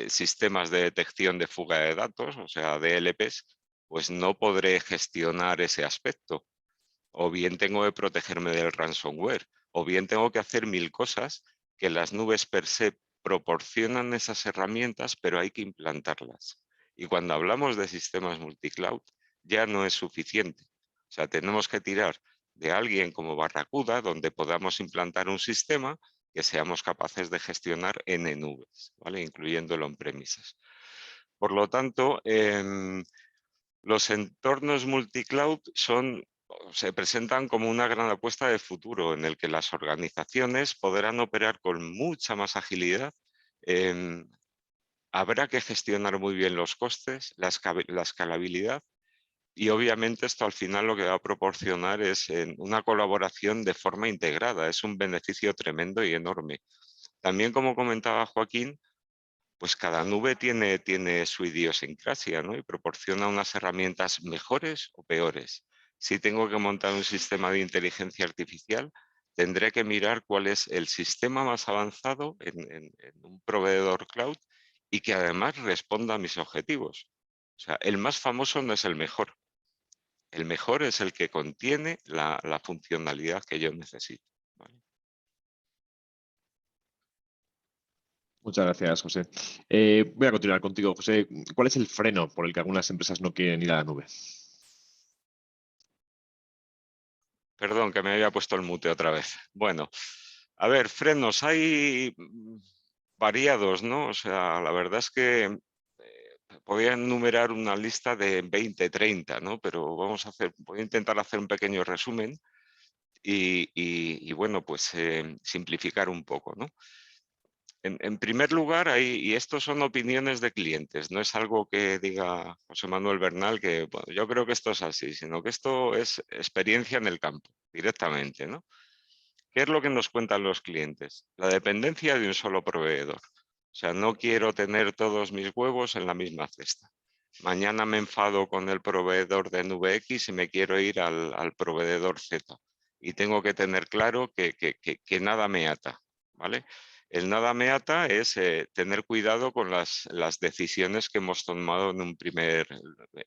sistemas de detección de fuga de datos, o sea, DLPs, pues no podré gestionar ese aspecto. O bien tengo que protegerme del ransomware, o bien tengo que hacer 1000 cosas que las nubes per se proporcionan esas herramientas, pero hay que implantarlas. Y cuando hablamos de sistemas multicloud, ya no es suficiente. O sea, tenemos que tirar de alguien como Barracuda, donde podamos implantar un sistema que seamos capaces de gestionar en nubes, ¿vale? Incluyendo el on-premises. Por lo tanto, los entornos multicloud se presentan como una gran apuesta de futuro en el que las organizaciones podrán operar con mucha más agilidad. Habrá que gestionar muy bien los costes, la escalabilidad, y obviamente esto al final lo que va a proporcionar es una colaboración de forma integrada. Es un beneficio tremendo y enorme. También, como comentaba Joaquín, pues cada nube tiene su idiosincrasia, ¿no? Y proporciona unas herramientas mejores o peores. Si tengo que montar un sistema de inteligencia artificial, tendré que mirar cuál es el sistema más avanzado en un proveedor cloud y que además responda a mis objetivos. O sea, el más famoso no es el mejor. El mejor es el que contiene la funcionalidad que yo necesito, ¿vale? Muchas gracias, José. Voy a continuar contigo, José. ¿Cuál es el freno por el que algunas empresas no quieren ir a la nube? Perdón, que me había puesto el mute otra vez. Bueno, a ver, frenos hay variados, ¿no? O sea, la verdad es que podría enumerar una lista de 20, 30, ¿no? Pero voy a intentar hacer un pequeño resumen y bueno, pues simplificar un poco, ¿no? En primer lugar, y estos son opiniones de clientes, no es algo que diga José Manuel Bernal, que bueno, yo creo que esto es así, sino que esto es experiencia en el campo, directamente, ¿no? ¿Qué es lo que nos cuentan los clientes? La dependencia de un solo proveedor. O sea, no quiero tener todos mis huevos en la misma cesta. Mañana me enfado con el proveedor de nube X y me quiero ir al proveedor Z. Y tengo que tener claro que nada me ata, ¿vale? El nada me ata es tener cuidado con las decisiones que hemos tomado en un primer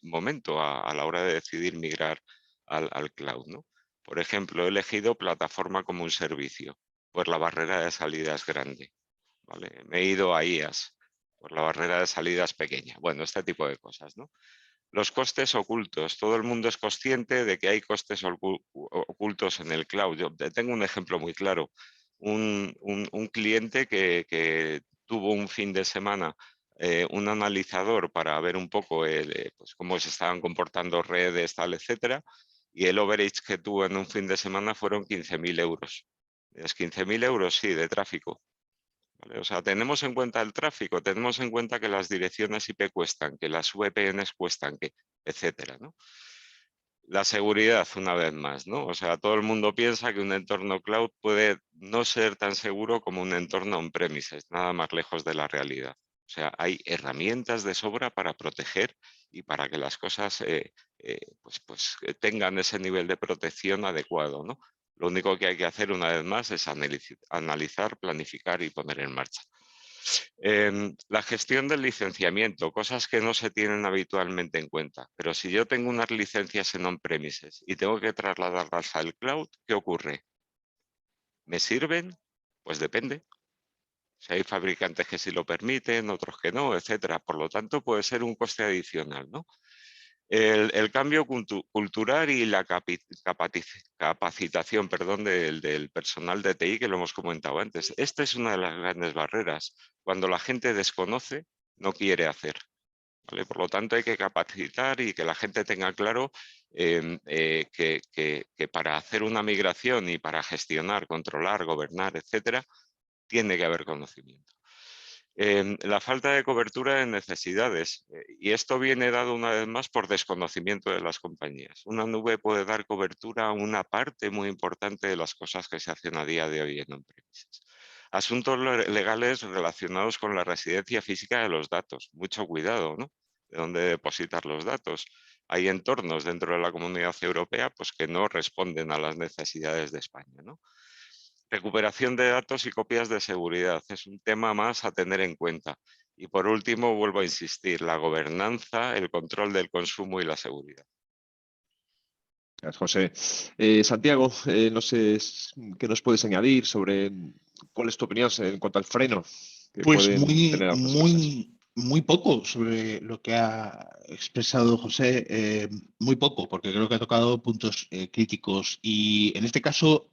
momento a la hora de decidir migrar al cloud, ¿no? Por ejemplo, he elegido plataforma como un servicio, pues la barrera de salida es grande, ¿vale? Me he ido a IaaS, pues la barrera de salida es pequeña. Bueno, este tipo de cosas, ¿no? Los costes ocultos. Todo el mundo es consciente de que hay costes ocultos en el cloud. Yo tengo un ejemplo muy claro. Un cliente que tuvo un fin de semana un analizador para ver un poco pues cómo se estaban comportando redes, tal, etcétera, y el overage que tuvo en un fin de semana fueron 15.000 euros. Es 15.000 euros, sí, de tráfico. ¿Vale? O sea, tenemos en cuenta el tráfico, tenemos en cuenta que las direcciones IP cuestan, que las VPNs cuestan, etcétera, ¿no? La seguridad, una vez más, ¿no? O sea, todo el mundo piensa que un entorno cloud puede no ser tan seguro como un entorno on-premises, nada más lejos de la realidad. O sea, hay herramientas de sobra para proteger y para que las cosas tengan ese nivel de protección adecuado, ¿no? Lo único que hay que hacer, una vez más, es analizar, planificar y poner en marcha. La gestión del licenciamiento, cosas que no se tienen habitualmente en cuenta. Pero si yo tengo unas licencias en on-premises y tengo que trasladarlas al cloud, ¿qué ocurre? ¿Me sirven? Pues depende. Si hay fabricantes que sí lo permiten, otros que no, etcétera. Por lo tanto, puede ser un coste adicional, ¿no? El cambio cultural y la capacitación, perdón, del personal de TI, que lo hemos comentado antes. Esta es una de las grandes barreras. Cuando la gente desconoce, no quiere hacer, ¿vale? Por lo tanto, hay que capacitar y que la gente tenga claro que para hacer una migración y para gestionar, controlar, gobernar, etcétera, tiene que haber conocimiento. La falta de cobertura de necesidades, y esto viene dado una vez más por desconocimiento de las compañías. Una nube puede dar cobertura a una parte muy importante de las cosas que se hacen a día de hoy en on-premises. Asuntos legales relacionados con la residencia física de los datos. Mucho cuidado, ¿no? De dónde depositar los datos. Hay entornos dentro de la Comunidad Europea pues, que no responden a las necesidades de España, ¿no? Recuperación de datos y copias de seguridad es un tema más a tener en cuenta. Y por último, vuelvo a insistir, la gobernanza, el control del consumo y la seguridad. Gracias, José. Santiago, no sé qué nos puedes añadir sobre cuál es tu opinión en cuanto al freno que Pues pueden tener algunas empresas. muy poco sobre lo que ha expresado José, muy poco, porque creo que ha tocado puntos críticos. Y en este caso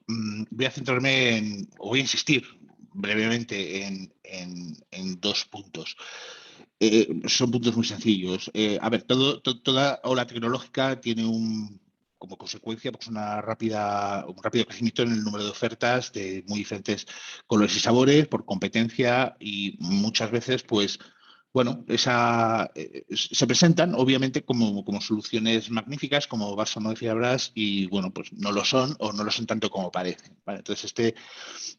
voy a centrarme o voy a insistir brevemente en dos puntos. Son puntos muy sencillos. A ver, toda ola tecnológica tiene como consecuencia pues un rápido crecimiento en el número de ofertas de muy diferentes colores y sabores por competencia y muchas veces pues bueno, se presentan obviamente como soluciones magníficas, como vas a modificar y bueno, pues no lo son o no lo son tanto como parecen, ¿vale? Entonces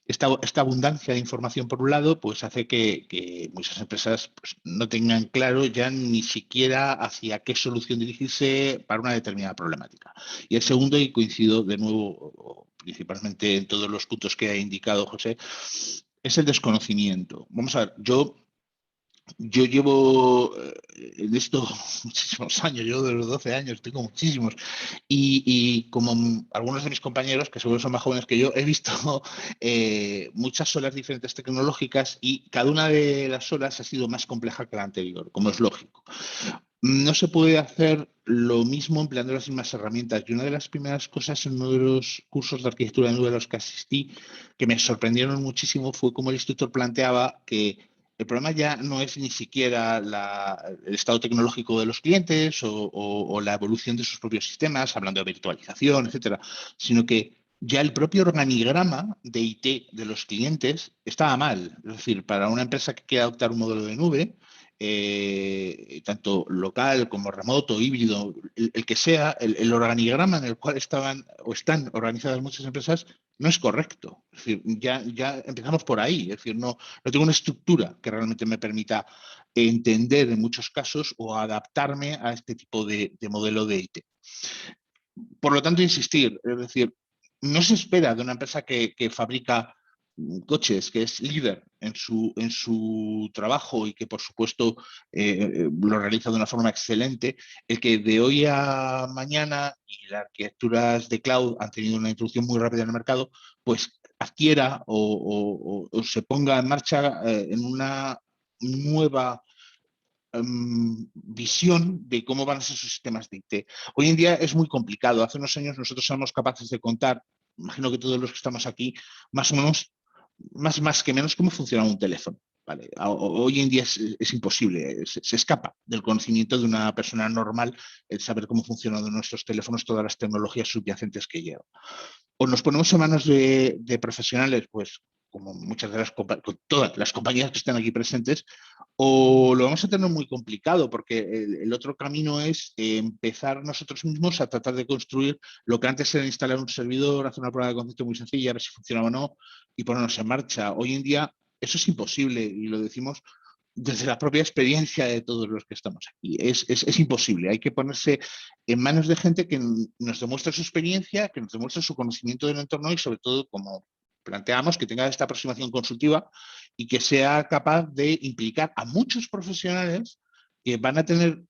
esta abundancia de información por un lado pues hace que muchas empresas pues, no tengan claro ya ni siquiera hacia qué solución dirigirse para una determinada problemática. Y el segundo, y coincido de nuevo principalmente en todos los puntos que ha indicado José, es el desconocimiento. Vamos a ver, yo llevo en esto muchísimos años, yo de los 12 años, tengo muchísimos, y como algunos de mis compañeros, que seguro son más jóvenes que yo, he visto muchas olas diferentes tecnológicas y cada una de las olas ha sido más compleja que la anterior, como es lógico. No se puede hacer lo mismo empleando las mismas herramientas. Y una de las primeras cosas en uno de los cursos de arquitectura de nube a los que asistí, que me sorprendieron muchísimo, fue cómo el instructor planteaba que el problema ya no es ni siquiera el estado tecnológico de los clientes o la evolución de sus propios sistemas, hablando de virtualización, etcétera, sino que ya el propio organigrama de IT de los clientes estaba mal. Es decir, para una empresa que quiera adoptar un modelo de nube, tanto local como remoto, híbrido, el que sea, el organigrama en el cual estaban o están organizadas muchas empresas no es correcto. Es decir, ya empezamos por ahí. Es decir, no tengo una estructura que realmente me permita entender en muchos casos o adaptarme a este tipo de modelo de IT. Por lo tanto, insistir, es decir, no se espera de una empresa que fabrica coches, que es líder en su trabajo y que por supuesto lo realiza de una forma excelente, el que de hoy a mañana, y las arquitecturas de cloud han tenido una introducción muy rápida en el mercado, pues adquiera o se ponga en marcha en una nueva visión de cómo van a ser sus sistemas de IT. Hoy en día es muy complicado. Hace unos años nosotros éramos capaces de contar, imagino que todos los que estamos aquí, más o menos, más que menos, cómo funciona un teléfono. Vale. Hoy en día es imposible, se escapa del conocimiento de una persona normal el saber cómo funcionan nuestros teléfonos, todas las tecnologías subyacentes que llevan. O nos ponemos en manos de profesionales, pues como muchas de todas las compañías que están aquí presentes, o lo vamos a tener muy complicado, porque el otro camino es empezar nosotros mismos a tratar de construir lo que antes era instalar un servidor, hacer una prueba de concepto muy sencilla, a ver si funcionaba o no, y ponernos en marcha. Hoy en día eso es imposible, y lo decimos desde la propia experiencia de todos los que estamos aquí. Es imposible. Hay que ponerse en manos de gente que nos demuestre su experiencia, que nos demuestre su conocimiento del entorno y sobre todo, como planteamos, que tenga esta aproximación consultiva y que sea capaz de implicar a muchos profesionales que van a tener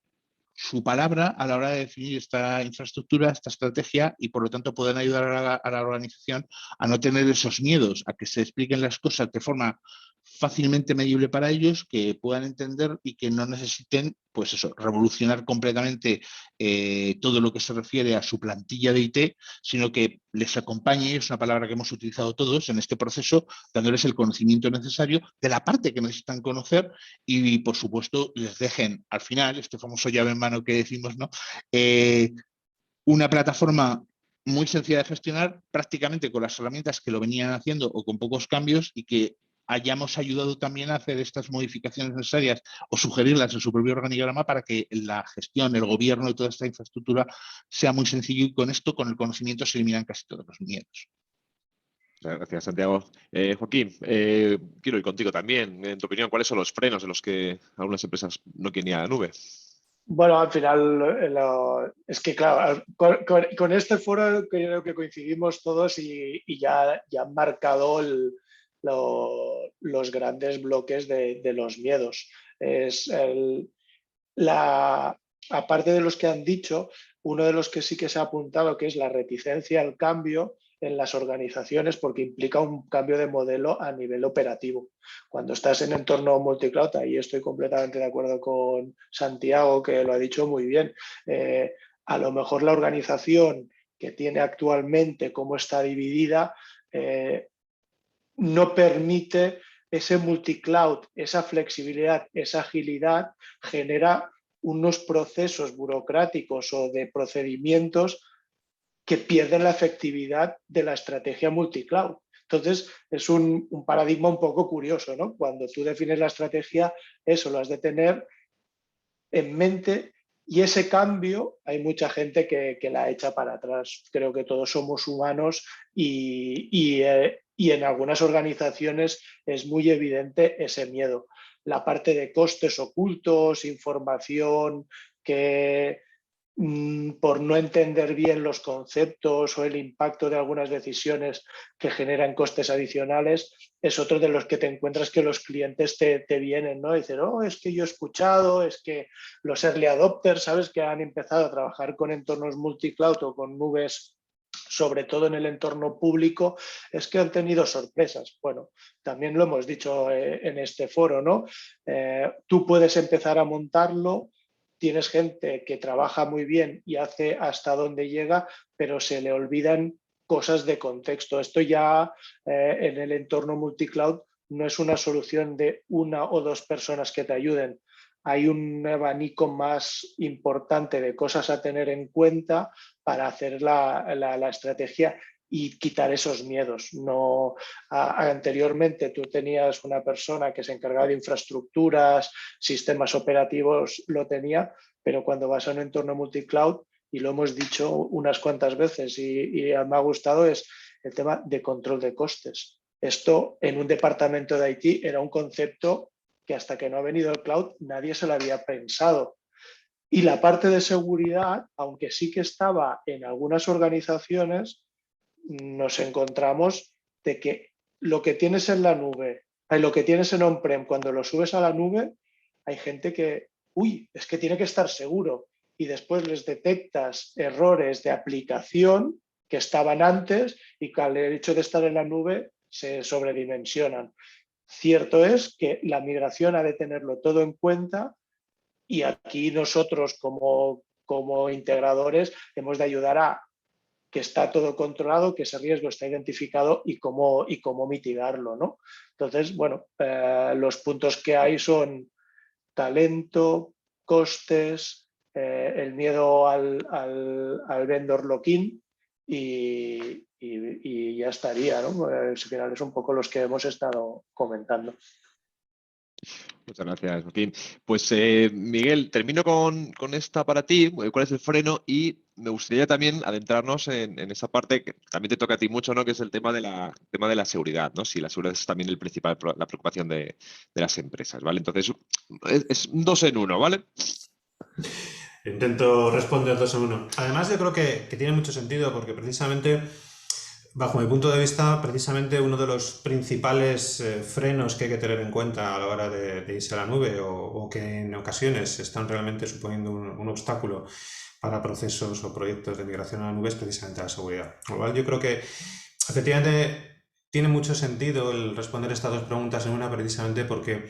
su palabra a la hora de definir esta infraestructura, esta estrategia, y por lo tanto pueden ayudar a la organización a no tener esos miedos, a que se expliquen las cosas de forma fácilmente medible para ellos, que puedan entender y que no necesiten, pues eso, revolucionar completamente todo lo que se refiere a su plantilla de IT, sino que les acompañe, es una palabra que hemos utilizado todos en este proceso, dándoles el conocimiento necesario de la parte que necesitan conocer y, por supuesto, les dejen al final, este famoso llave en mano que decimos, ¿no? Una plataforma muy sencilla de gestionar, prácticamente con las herramientas que lo venían haciendo o con pocos cambios, y que hayamos ayudado también a hacer estas modificaciones necesarias o sugerirlas en su propio organigrama para que la gestión, el gobierno de toda esta infraestructura sea muy sencillo, y con esto, con el conocimiento, se eliminan casi todos los miedos. Gracias, Santiago. Joaquín, quiero ir contigo también. En tu opinión, ¿cuáles son los frenos en los que algunas empresas no quieren ir a la nube? Bueno, al final es que, claro, con este foro creo que coincidimos todos y ya han marcado los grandes bloques de los miedos. Aparte de los que han dicho, uno de los que sí que se ha apuntado, que es la reticencia al cambio, en las organizaciones porque implica un cambio de modelo a nivel operativo. Cuando estás en entorno multicloud, ahí estoy completamente de acuerdo con Santiago, que lo ha dicho muy bien. A lo mejor la organización que tiene actualmente, cómo está dividida, no permite ese multicloud, esa flexibilidad, esa agilidad, genera unos procesos burocráticos o de procedimientos que pierden la efectividad de la estrategia multicloud. Entonces, es un paradigma un poco curioso, ¿no? Cuando tú defines la estrategia, eso lo has de tener en mente, y ese cambio hay mucha gente que la echa para atrás. Creo que todos somos humanos y en algunas organizaciones es muy evidente ese miedo. La parte de costes ocultos, información que por no entender bien los conceptos o el impacto de algunas decisiones que generan costes adicionales, es otro de los que te encuentras que los clientes te vienen, ¿no? Y dicen, oh, es que yo he escuchado, es que los early adopters, ¿sabes? Que han empezado a trabajar con entornos multicloud o con nubes, sobre todo en el entorno público, es que han tenido sorpresas. Bueno, también lo hemos dicho en este foro, ¿no? Tú puedes empezar a montarlo, tienes gente que trabaja muy bien y hace hasta donde llega, pero se le olvidan cosas de contexto. Esto ya en el entorno multicloud no es una solución de una o dos personas que te ayuden. Hay un abanico más importante de cosas a tener en cuenta para hacer la estrategia y quitar esos miedos. No, anteriormente tú tenías una persona que se encargaba de infraestructuras, sistemas operativos, lo tenía, pero cuando vas a un entorno multicloud, y lo hemos dicho unas cuantas veces y me ha gustado, es el tema de control de costes. Esto en un departamento de IT era un concepto que hasta que no ha venido el cloud nadie se lo había pensado. Y la parte de seguridad, aunque sí que estaba en algunas organizaciones, nos encontramos de que lo que tienes en la nube, lo que tienes en on-prem, cuando lo subes a la nube, hay gente que, uy, es que tiene que estar seguro, y después les detectas errores de aplicación que estaban antes y que al hecho de estar en la nube se sobredimensionan. Cierto es que la migración ha de tenerlo todo en cuenta, y aquí nosotros como integradores hemos de ayudar a que está todo controlado, que ese riesgo está identificado y cómo mitigarlo, ¿no? Entonces, bueno, los puntos que hay son talento, costes, el miedo al vendor lock-in y ya estaría, ¿no? Al final es un poco los que hemos estado comentando. Muchas gracias, Joaquín. Pues Miguel, termino con esta para ti, cuál es el freno, y me gustaría también adentrarnos en esa parte que también te toca a ti mucho, ¿no? Que es el tema de la seguridad, ¿no? Si la seguridad es también la preocupación de las empresas, ¿vale? Entonces, es un 2 en 1, ¿vale? Intento responder 2 en 1. Además, yo creo que tiene mucho sentido porque precisamente, bajo mi punto de vista, precisamente uno de los principales frenos que hay que tener en cuenta a la hora de irse a la nube o que en ocasiones están realmente suponiendo un obstáculo para procesos o proyectos de migración a la nube es precisamente la seguridad. Con lo cual yo creo que efectivamente tiene mucho sentido el responder estas dos preguntas en una, precisamente porque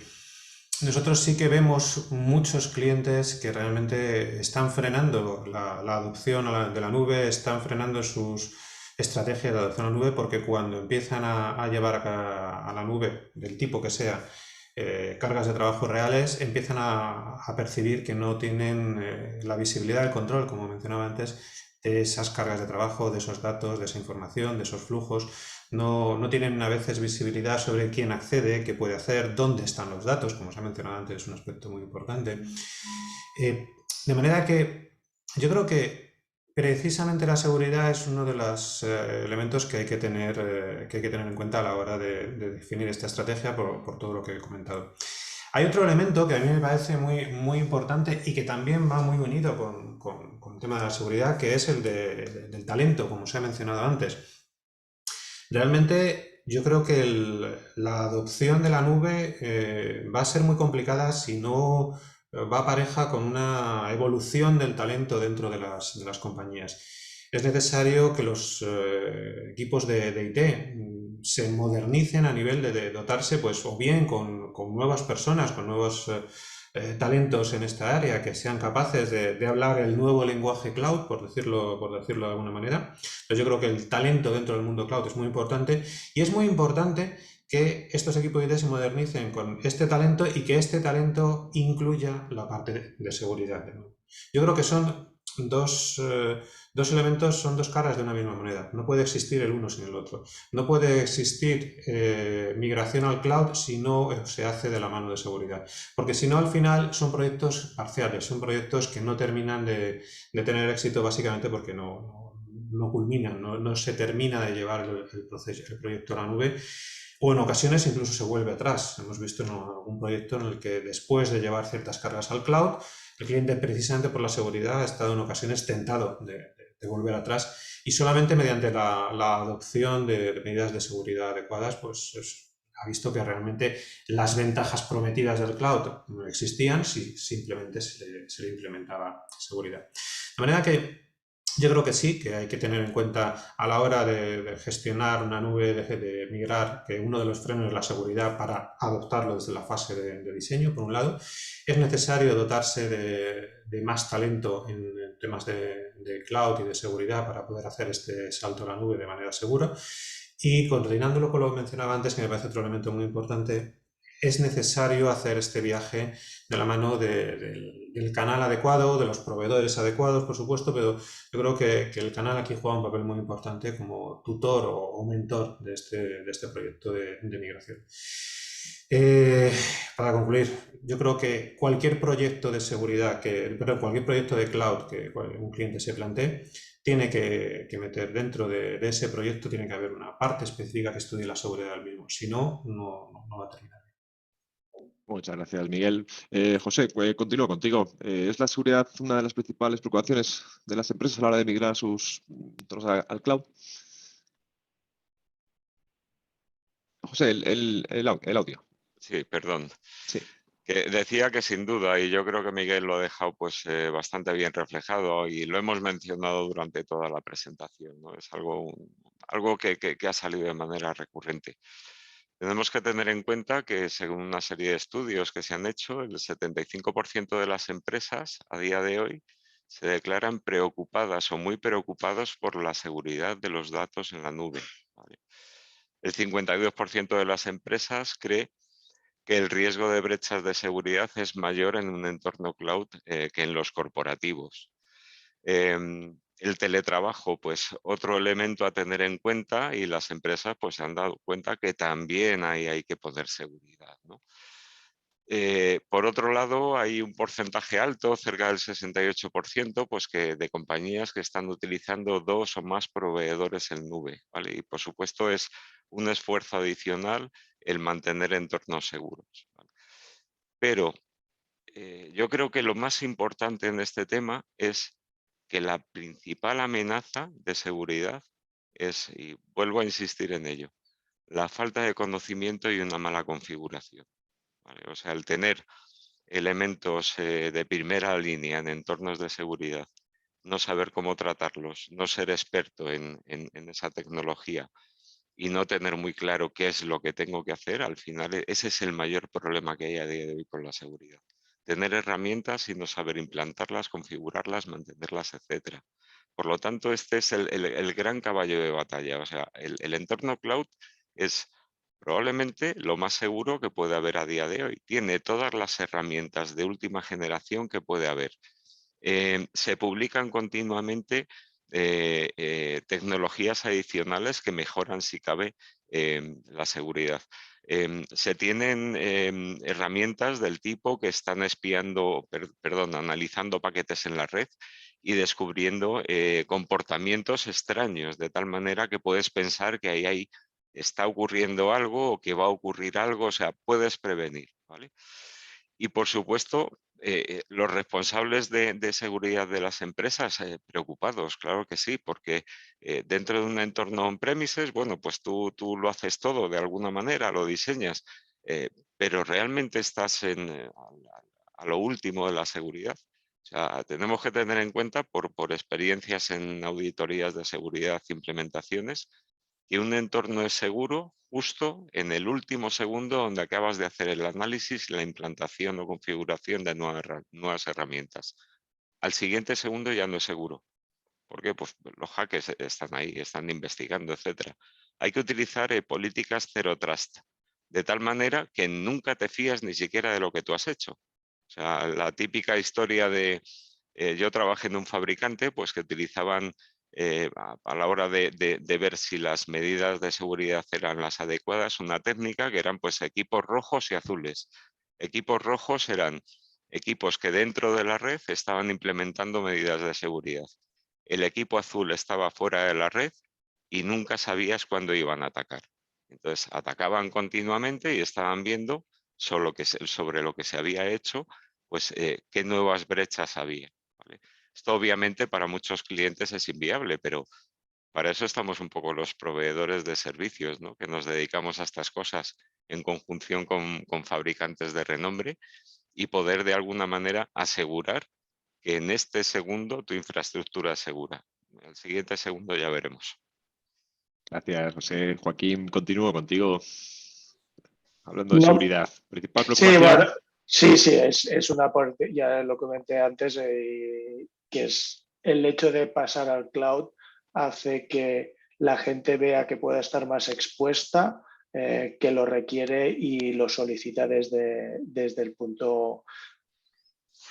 nosotros sí que vemos muchos clientes que realmente están frenando la adopción de la nube, están frenando sus estrategias de adopción a la nube, porque cuando empiezan a llevar a la nube, del tipo que sea, cargas de trabajo reales, empiezan a percibir que no tienen la visibilidad, el control, como mencionaba antes, de esas cargas de trabajo, de esos datos, de esa información, de esos flujos. No tienen a veces visibilidad sobre quién accede, qué puede hacer, dónde están los datos, como se ha mencionado antes, es un aspecto muy importante. De manera que yo creo que precisamente la seguridad es uno de los elementos que hay que tener en cuenta a la hora de definir esta estrategia por todo lo que he comentado. Hay otro elemento que a mí me parece muy, muy importante y que también va muy unido con el tema de la seguridad, que es el del talento, como se ha mencionado antes. Realmente yo creo que la adopción de la nube va a ser muy complicada si no va pareja con una evolución del talento dentro de las compañías. es necesario que los equipos de IT se modernicen a nivel de dotarse, pues, o bien con nuevas personas, con nuevos talentos en esta área que sean capaces de hablar el nuevo lenguaje cloud, por decirlo de alguna manera. Entonces yo creo que el talento dentro del mundo cloud es muy importante, y es muy importante que estos equipos de IT se modernicen con este talento y que este talento incluya la parte de seguridad. Yo creo que son dos elementos, son dos caras de una misma moneda. No puede existir el uno sin el otro. No puede existir migración al cloud si no se hace de la mano de seguridad. Porque si no, al final son proyectos parciales, son proyectos que no terminan de tener éxito, básicamente porque no culminan, no se termina de llevar el proyecto a la nube, o en ocasiones incluso se vuelve atrás. Hemos visto en algún proyecto en el que después de llevar ciertas cargas al cloud, el cliente, precisamente por la seguridad, ha estado en ocasiones tentado de volver atrás, y solamente mediante la adopción de medidas de seguridad adecuadas, pues ha visto que realmente las ventajas prometidas del cloud no existían si simplemente se le implementaba seguridad. De manera que yo creo que sí, que hay que tener en cuenta a la hora de gestionar una nube, de migrar, que uno de los frenos es la seguridad para adoptarlo desde la fase de diseño, por un lado. Es necesario dotarse de más talento en temas de cloud y de seguridad para poder hacer este salto a la nube de manera segura. Y coordinándolo con lo que mencionaba antes, que me parece otro elemento muy importante, es necesario hacer este viaje de la mano del canal adecuado, de los proveedores adecuados, por supuesto, pero yo creo que el canal aquí juega un papel muy importante como tutor o mentor de este proyecto de migración. Para concluir, yo creo que cualquier proyecto de seguridad, cualquier proyecto de cloud que un cliente se plantee, tiene que meter dentro de ese proyecto, tiene que haber una parte específica que estudie la seguridad del mismo. Si no, no va a terminar. Muchas gracias, Miguel. José, continúo contigo. ¿Es la seguridad una de las principales preocupaciones de las empresas a la hora de migrar sus entornos al cloud? José, el audio. Sí, perdón. Sí. Que decía que sin duda, y yo creo que Miguel lo ha dejado pues, bastante bien reflejado, y lo hemos mencionado durante toda la presentación, ¿no? Es algo que ha salido de manera recurrente. Tenemos que tener en cuenta que, según una serie de estudios que se han hecho, el 75% de las empresas a día de hoy se declaran preocupadas o muy preocupados por la seguridad de los datos en la nube, ¿vale? El 52% de las empresas cree que el riesgo de brechas de seguridad es mayor en un entorno cloud que en los corporativos. El teletrabajo, pues otro elemento a tener en cuenta, y las empresas pues se han dado cuenta que también hay que poner seguridad, ¿no? Por otro lado, hay un porcentaje alto, cerca del 68%, pues de compañías que están utilizando 2 o más proveedores en nube, ¿vale? Y por supuesto es un esfuerzo adicional el mantener entornos seguros, ¿vale? Pero yo creo que lo más importante en este tema es que la principal amenaza de seguridad es, y vuelvo a insistir en ello, la falta de conocimiento y una mala configuración, ¿vale? O sea, el tener elementos de primera línea en entornos de seguridad, no saber cómo tratarlos, no ser experto en esa tecnología y no tener muy claro qué es lo que tengo que hacer, al final ese es el mayor problema que hay a día de hoy con la seguridad. Tener herramientas y no saber implantarlas, configurarlas, mantenerlas, etc. Por lo tanto, este es el gran caballo de batalla. O sea, el entorno cloud es probablemente lo más seguro que puede haber a día de hoy. Tiene todas las herramientas de última generación que puede haber. Se publican continuamente tecnologías adicionales que mejoran, si cabe, la seguridad. Se tienen herramientas del tipo que están espiando, analizando paquetes en la red y descubriendo comportamientos extraños, de tal manera que puedes pensar que ahí está ocurriendo algo o que va a ocurrir algo, o sea, puedes prevenir, ¿vale? Y por supuesto, los responsables de seguridad de las empresas preocupados, claro que sí, porque dentro de un entorno on-premises, bueno, pues tú lo haces todo de alguna manera, lo diseñas, pero realmente estás a lo último de la seguridad. O sea, tenemos que tener en cuenta por experiencias en auditorías de seguridad e implementaciones que un entorno es seguro justo en el último segundo donde acabas de hacer el análisis y la implantación o configuración de nuevas herramientas. Al siguiente segundo ya no es seguro. ¿Por qué? Pues los hackers están ahí, están investigando, etc. Hay que utilizar políticas Zero Trust, de tal manera que nunca te fías ni siquiera de lo que tú has hecho. O sea, la típica historia de yo trabajé en un fabricante pues que utilizaban a la hora de ver si las medidas de seguridad eran las adecuadas, una técnica que eran pues equipos rojos y azules. Equipos rojos eran equipos que dentro de la red estaban implementando medidas de seguridad. El equipo azul estaba fuera de la red y nunca sabías cuándo iban a atacar. Entonces atacaban continuamente y estaban viendo sobre lo que se había hecho, pues qué nuevas brechas había. ¿Vale? Esto obviamente para muchos clientes es inviable, pero para eso estamos un poco los proveedores de servicios, ¿no? Que nos dedicamos a estas cosas en conjunción con fabricantes de renombre y poder de alguna manera asegurar que en este segundo tu infraestructura es segura. El siguiente segundo ya veremos. Gracias, José. Joaquín, continúo contigo. Hablando de No, seguridad. ¿Principal sí, preocupación? bueno, sí, sí, es una parte, ya lo comenté antes, que es el hecho de pasar al cloud hace que la gente vea que pueda estar más expuesta, que lo requiere y lo solicita desde el punto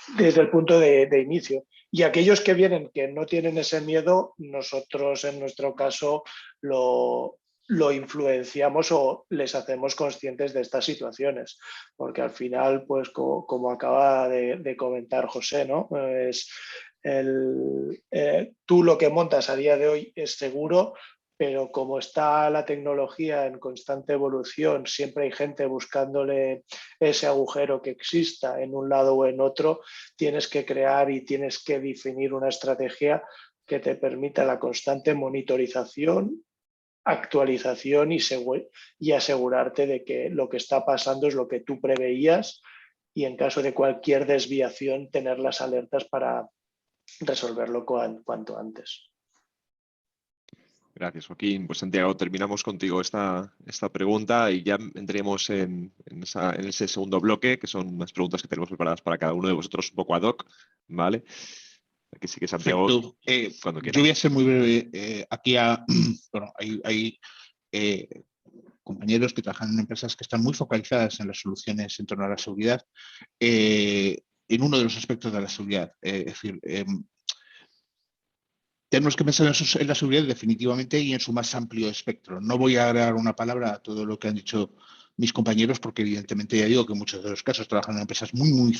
de inicio. Y aquellos que vienen que no tienen ese miedo, nosotros en nuestro caso lo influenciamos o les hacemos conscientes de estas situaciones, porque al final, pues como acaba de comentar José, ¿no? Tú lo que montas a día de hoy es seguro, pero como está la tecnología en constante evolución, siempre hay gente buscándole ese agujero que exista en un lado o en otro, tienes que crear y tienes que definir una estrategia que te permita la constante monitorización, actualización y asegurarte de que lo que está pasando es lo que tú preveías y en caso de cualquier desviación tener las alertas para resolverlo cuanto antes. Gracias, Joaquín. Pues Santiago, terminamos contigo esta pregunta y ya entremos en ese segundo bloque, que son unas preguntas que tenemos preparadas para cada uno de vosotros un poco ad hoc, ¿vale? Aquí sí que Santiago, Perfecto. cuando Yo quieras. voy a ser muy breve. Bueno, hay compañeros que trabajan en empresas que están muy focalizadas en las soluciones en torno a la seguridad, en uno de los aspectos de la seguridad. Es decir, tenemos que pensar en la seguridad definitivamente y en su más amplio espectro. No voy a agregar una palabra a todo lo que han dicho mis compañeros, porque evidentemente ya digo que en muchos de los casos trabajan en empresas muy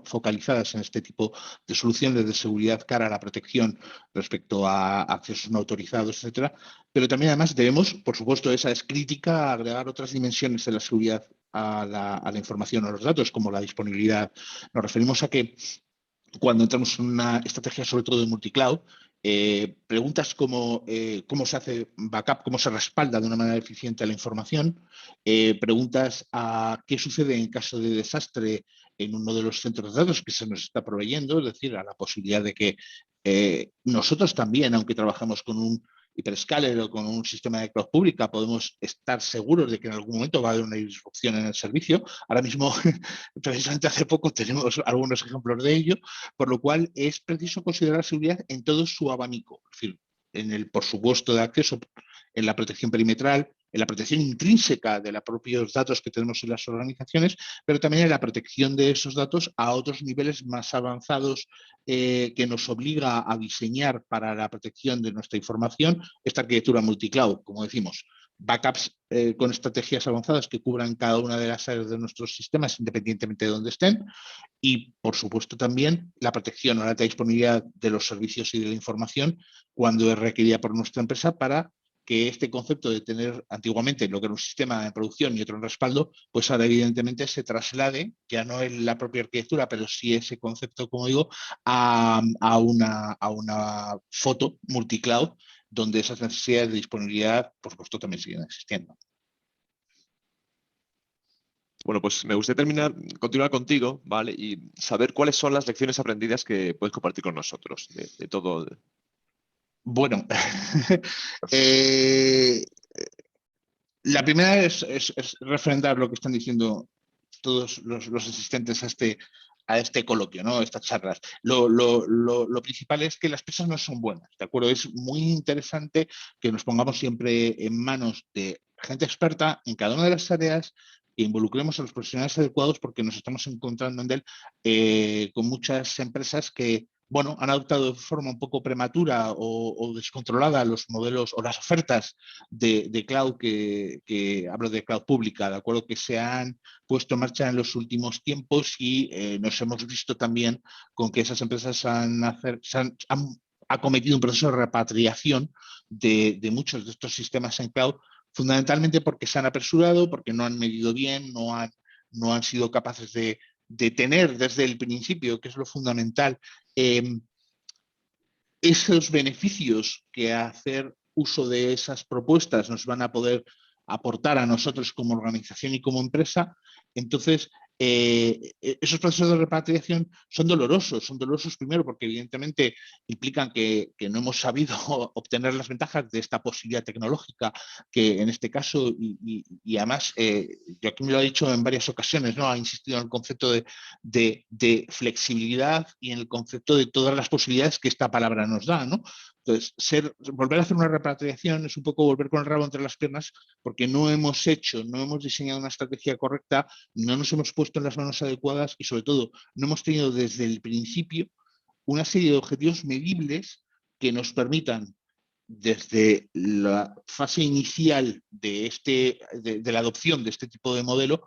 focalizadas en este tipo de soluciones de seguridad cara a la protección respecto a accesos no autorizados, etcétera. Pero también además debemos, por supuesto, esa es crítica, agregar otras dimensiones de la seguridad a la información o a los datos, como la disponibilidad. Nos referimos a que cuando entramos en una estrategia sobre todo de multicloud, preguntas como cómo se hace backup, cómo se respalda de una manera eficiente la información, preguntas a qué sucede en caso de desastre en uno de los centros de datos que se nos está proveyendo, es decir, a la posibilidad de que nosotros también, aunque trabajamos con un hiperscaler o con un sistema de cloud pública, podemos estar seguros de que en algún momento va a haber una disrupción en el servicio. Ahora mismo, precisamente hace poco, tenemos algunos ejemplos de ello, por lo cual es preciso considerar seguridad en todo su abanico, es decir, en el, por supuesto, de acceso, en la protección perimetral, en la protección intrínseca de los propios datos que tenemos en las organizaciones, pero también en la protección de esos datos a otros niveles más avanzados que nos obliga a diseñar para la protección de nuestra información esta arquitectura multicloud, como decimos. Backups con estrategias avanzadas que cubran cada una de las áreas de nuestros sistemas independientemente de donde estén, y, por supuesto, también la protección o la alta disponibilidad de los servicios y de la información cuando es requerida por nuestra empresa para que este concepto de tener antiguamente lo que era un sistema de producción y otro en respaldo, pues ahora evidentemente se traslade, ya no en la propia arquitectura, pero sí ese concepto, como digo, a una foto multicloud, donde esas necesidades de disponibilidad, por supuesto, también siguen existiendo. Bueno, pues me gustaría continuar contigo, ¿vale? Y saber cuáles son las lecciones aprendidas que puedes compartir con nosotros de todo. Bueno, eh, la primera es refrendar lo que están diciendo todos los asistentes a este coloquio, ¿no? Estas charlas. Lo principal es que las presas no son buenas, ¿de acuerdo? Es muy interesante que nos pongamos siempre en manos de gente experta en cada una de las áreas, que involucremos a los profesionales adecuados, porque nos estamos encontrando en él con muchas empresas que, bueno, han adoptado de forma un poco prematura o descontrolada los modelos o las ofertas de cloud, que hablo de cloud pública, ¿de acuerdo? Que se han puesto en marcha en los últimos tiempos, y nos hemos visto también con que esas empresas han acometido un proceso de repatriación de muchos de estos sistemas en cloud, fundamentalmente porque se han apresurado, porque no han medido bien, no han sido capaces de tener desde el principio, que es lo fundamental, esos beneficios que hacer uso de esas propuestas nos van a poder aportar a nosotros como organización y como empresa. Entonces, esos procesos de repatriación son dolorosos primero porque evidentemente implican que no hemos sabido obtener las ventajas de esta posibilidad tecnológica, que en este caso, y además, Joaquín me lo ha dicho en varias ocasiones, ¿no? Ha insistido en el concepto de flexibilidad y en el concepto de todas las posibilidades que esta palabra nos da, ¿no? Entonces, volver a hacer una repatriación es un poco volver con el rabo entre las piernas, porque no hemos diseñado una estrategia correcta, no nos hemos puesto en las manos adecuadas, y sobre todo no hemos tenido desde el principio una serie de objetivos medibles que nos permitan, desde la fase inicial de la adopción de este tipo de modelo,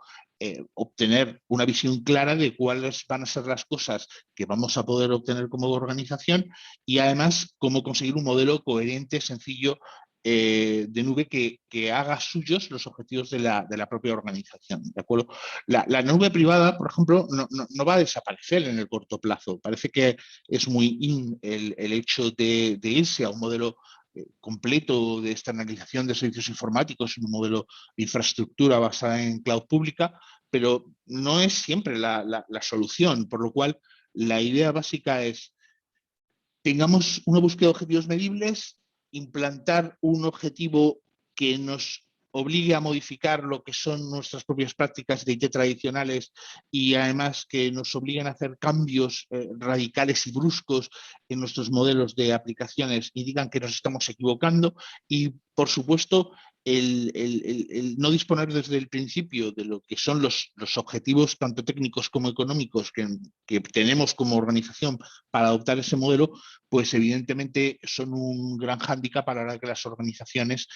obtener una visión clara de cuáles van a ser las cosas que vamos a poder obtener como organización, y además cómo conseguir un modelo coherente, sencillo, de nube que haga suyos los objetivos de la propia organización, ¿de acuerdo? La nube privada, por ejemplo, no va a desaparecer en el corto plazo. Parece que es muy el hecho de irse a un modelo completo de externalización de servicios informáticos en un modelo de infraestructura basada en cloud pública, pero no es siempre la solución, por lo cual la idea básica es: tengamos una búsqueda de objetivos medibles, implantar un objetivo que nos obligue a modificar lo que son nuestras propias prácticas de IT tradicionales, y además que nos obliguen a hacer cambios radicales y bruscos en nuestros modelos de aplicaciones y digan que nos estamos equivocando, y por supuesto el no disponer desde el principio de lo que son los objetivos tanto técnicos como económicos que tenemos como organización para adoptar ese modelo, pues evidentemente son un gran hándicap a la hora de que las organizaciones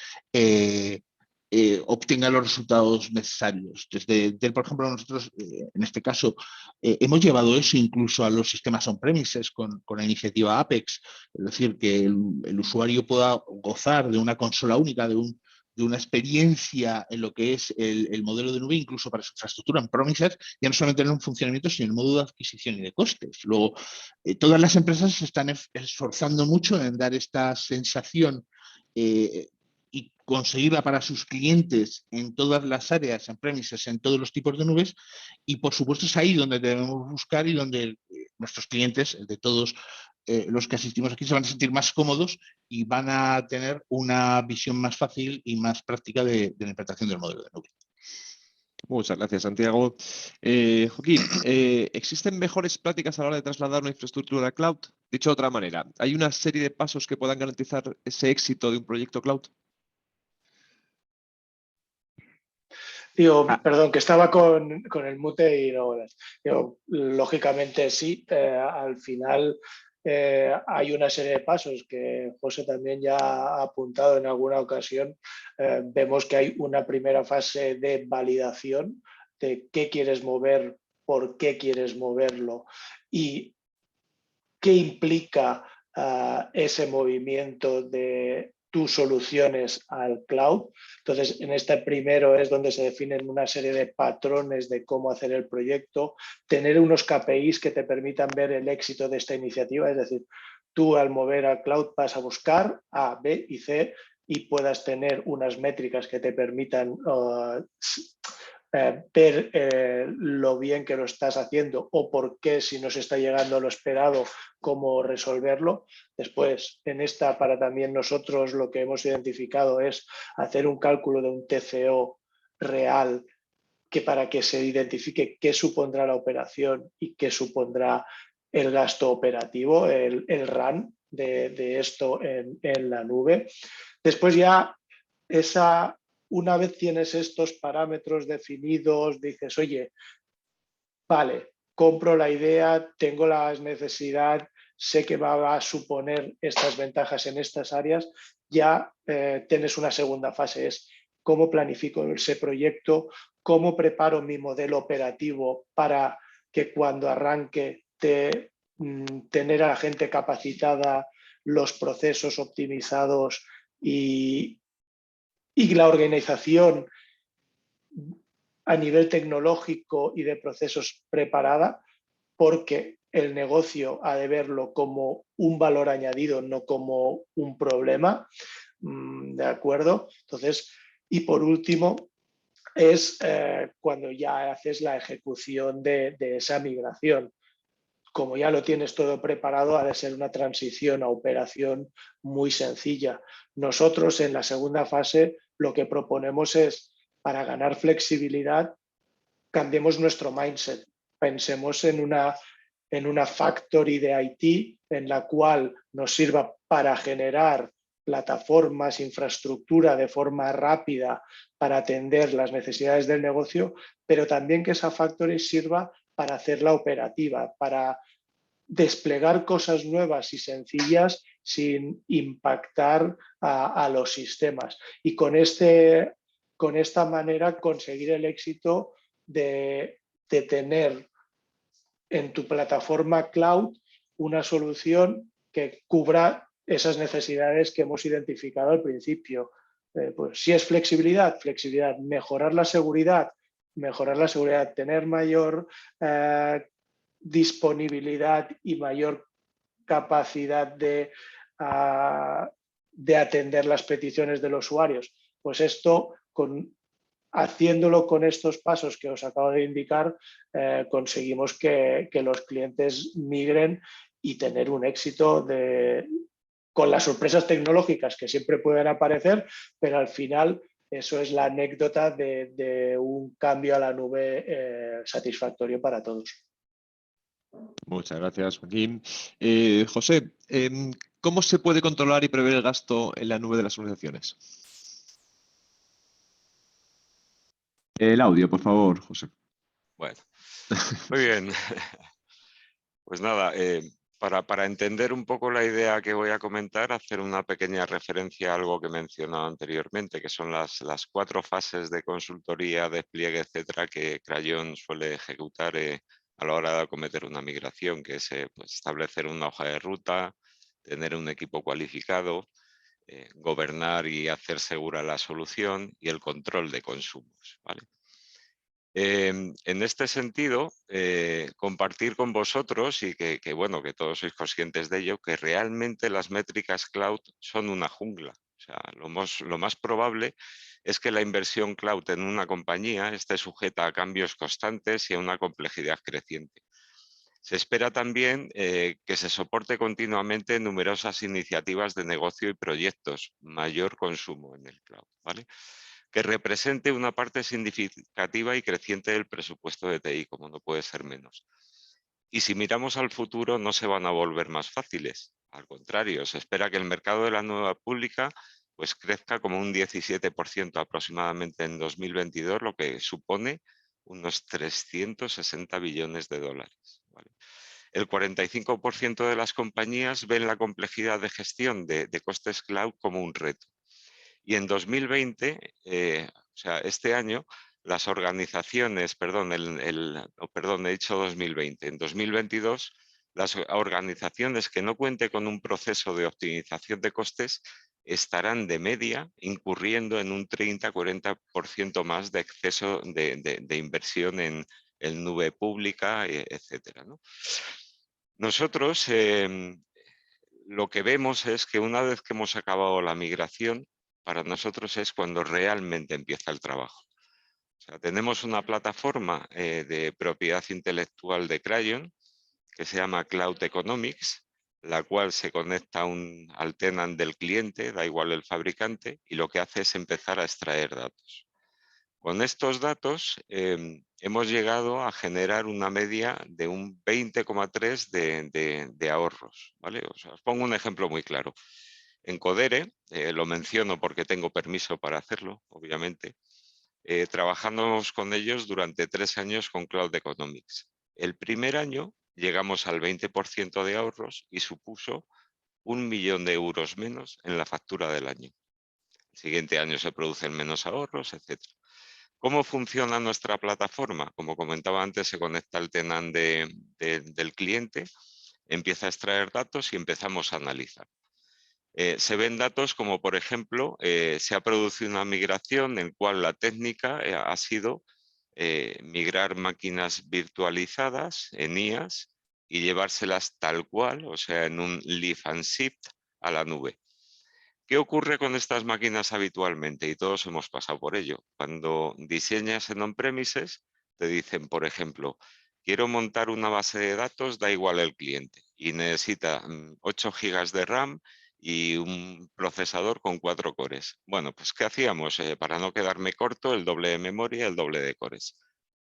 obtengan los resultados necesarios. Por ejemplo, nosotros, en este caso, hemos llevado eso incluso a los sistemas on-premises con la iniciativa Apex, es decir, que el usuario pueda gozar de una consola única, de una experiencia en lo que es el modelo de nube, incluso para su infraestructura en premises, ya no solamente en un funcionamiento, sino en el modo de adquisición y de costes. Luego, todas las empresas se están esforzando mucho en dar esta sensación y conseguirla para sus clientes en todas las áreas, en premises, en todos los tipos de nubes, y por supuesto es ahí donde debemos buscar y donde nuestros clientes, de todos los que asistimos aquí, se van a sentir más cómodos y van a tener una visión más fácil y más práctica de la implantación del modelo de nube. Muchas gracias, Santiago. Joaquín, ¿existen mejores prácticas a la hora de trasladar una infraestructura a cloud? Dicho de otra manera, ¿hay una serie de pasos que puedan garantizar ese éxito de un proyecto cloud? Perdón, que estaba con el mute y no. Lógicamente sí, al final hay una serie de pasos que José también ya ha apuntado en alguna ocasión. Vemos que hay una primera fase de validación de qué quieres mover, por qué quieres moverlo y qué implica ese movimiento de tus soluciones al cloud. Entonces, en este primero es donde se definen una serie de patrones de cómo hacer el proyecto, tener unos KPIs que te permitan ver el éxito de esta iniciativa, es decir, tú al mover al cloud vas a buscar A, B y C y puedas tener unas métricas que te permitan ver lo bien que lo estás haciendo o por qué, si no se está llegando a lo esperado, cómo resolverlo. Después, en esta, para también nosotros lo que hemos identificado es hacer un cálculo de un TCO real, que para que se identifique qué supondrá la operación y qué supondrá el gasto operativo, el run de esto en la nube. Después ya una vez tienes estos parámetros definidos, dices, oye, vale, compro la idea, tengo las necesidades, sé que va a suponer estas ventajas en estas áreas, ya tienes una segunda fase, es cómo planifico ese proyecto, cómo preparo mi modelo operativo para que cuando arranque tener a la gente capacitada, los procesos optimizados y la organización a nivel tecnológico y de procesos preparada, porque el negocio ha de verlo como un valor añadido, no como un problema. ¿De acuerdo? Entonces, y por último, es cuando ya haces la ejecución de esa migración. Como ya lo tienes todo preparado, ha de ser una transición a operación muy sencilla. Nosotros en la segunda fase lo que proponemos es, para ganar flexibilidad, cambiemos nuestro mindset. Pensemos en una factory de IT en la cual nos sirva para generar plataformas, infraestructura de forma rápida para atender las necesidades del negocio, pero también que esa factory sirva para hacerla operativa, para desplegar cosas nuevas y sencillas sin impactar a los sistemas. Y con esta manera conseguir el éxito de tener en tu plataforma cloud una solución que cubra esas necesidades que hemos identificado al principio. Pues si es flexibilidad, mejorar la seguridad, tener mayor disponibilidad y mayor capacidad de atender las peticiones de los usuarios. Pues esto, haciéndolo con estos pasos que os acabo de indicar, conseguimos que los clientes migren y tener un éxito con las sorpresas tecnológicas que siempre pueden aparecer, pero al final eso es la anécdota de un cambio a la nube satisfactorio para todos. Muchas gracias, Joaquín. José, ¿cómo se puede controlar y prever el gasto en la nube de las organizaciones? El audio, por favor, José. Bueno, muy bien. Pues nada, para entender un poco la idea que voy a comentar, hacer una pequeña referencia a algo que he mencionado anteriormente, que son las 4 fases de consultoría, despliegue, etcétera, que Crayon suele ejecutar a la hora de acometer una migración, que es pues, establecer una hoja de ruta, tener un equipo cualificado, gobernar y hacer segura la solución y el control de consumos, ¿vale? En este sentido, compartir con vosotros y que todos sois conscientes de ello, que realmente las métricas cloud son una jungla. O sea, lo más probable es que la inversión cloud en una compañía esté sujeta a cambios constantes y a una complejidad creciente. Se espera también que se soporte continuamente numerosas iniciativas de negocio y proyectos, mayor consumo en el cloud, ¿vale? Que represente una parte significativa y creciente del presupuesto de TI, como no puede ser menos. Y si miramos al futuro, no se van a volver más fáciles. Al contrario, se espera que el mercado de la nueva pública pues, crezca como un 17% aproximadamente en 2022, lo que supone unos 360 billones de dólares. ¿Vale? El 45% de las compañías ven la complejidad de gestión de costes cloud como un reto. Y en 2020, o sea, este año, las organizaciones, he dicho 2020, en 2022, las organizaciones que no cuenten con un proceso de optimización de costes estarán de media incurriendo en un 30-40% más de exceso de inversión en nube pública, etcétera, ¿no? Nosotros lo que vemos es que una vez que hemos acabado la migración, para nosotros es cuando realmente empieza el trabajo. O sea, tenemos una plataforma de propiedad intelectual de Crayon que se llama Cloud Economics, la cual se conecta al tenant del cliente, da igual el fabricante, y lo que hace es empezar a extraer datos. Con estos datos hemos llegado a generar una media de un 20,3 de ahorros, ¿vale? O sea, os pongo un ejemplo muy claro. En Codere, lo menciono porque tengo permiso para hacerlo, obviamente, trabajamos con ellos durante 3 años con Cloud Economics. El primer año llegamos al 20% de ahorros y supuso 1 millón de euros menos en la factura del año. El siguiente año se producen menos ahorros, etc. ¿Cómo funciona nuestra plataforma? Como comentaba antes, se conecta al tenant del cliente, empieza a extraer datos y empezamos a analizar. Se ven datos como, por ejemplo, se ha producido una migración en la cual la técnica ha sido migrar máquinas virtualizadas en IaaS y llevárselas tal cual, o sea, en un lift and shift a la nube. ¿Qué ocurre con estas máquinas habitualmente? Y todos hemos pasado por ello. Cuando diseñas en on-premises, te dicen, por ejemplo, quiero montar una base de datos, da igual el cliente, y necesita 8 gigas de RAM y un procesador con 4 cores. Bueno, pues ¿qué hacíamos? Para no quedarme corto, el doble de memoria, el doble de cores.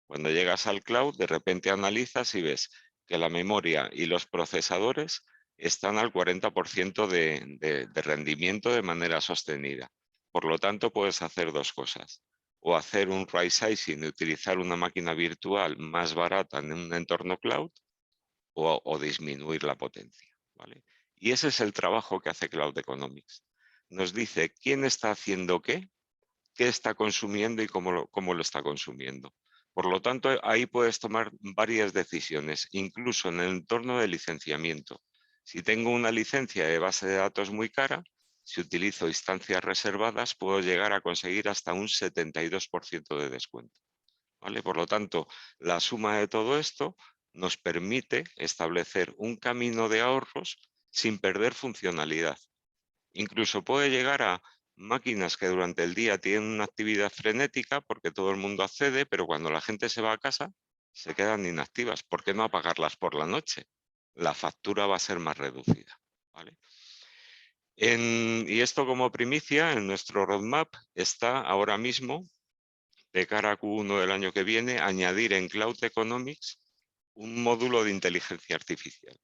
Cuando llegas al cloud, de repente analizas y ves que la memoria y los procesadores están al 40% de rendimiento de manera sostenida. Por lo tanto, puedes hacer 2 cosas. O hacer un right sizing y utilizar una máquina virtual más barata en un entorno cloud o disminuir la potencia, ¿vale? Y ese es el trabajo que hace Cloud Economics. Nos dice quién está haciendo qué está consumiendo y cómo lo está consumiendo. Por lo tanto, ahí puedes tomar varias decisiones, incluso en el entorno de licenciamiento. Si tengo una licencia de base de datos muy cara, si utilizo instancias reservadas, puedo llegar a conseguir hasta un 72% de descuento, ¿vale? Por lo tanto, la suma de todo esto nos permite establecer un camino de ahorros sin perder funcionalidad. Incluso puede llegar a máquinas que durante el día tienen una actividad frenética porque todo el mundo accede, pero cuando la gente se va a casa se quedan inactivas. ¿Por qué no apagarlas por la noche? La factura va a ser más reducida, ¿vale? Y esto como primicia, en nuestro roadmap está ahora mismo, de cara a Q1 del año que viene, añadir en Cloud Economics un módulo de inteligencia artificial.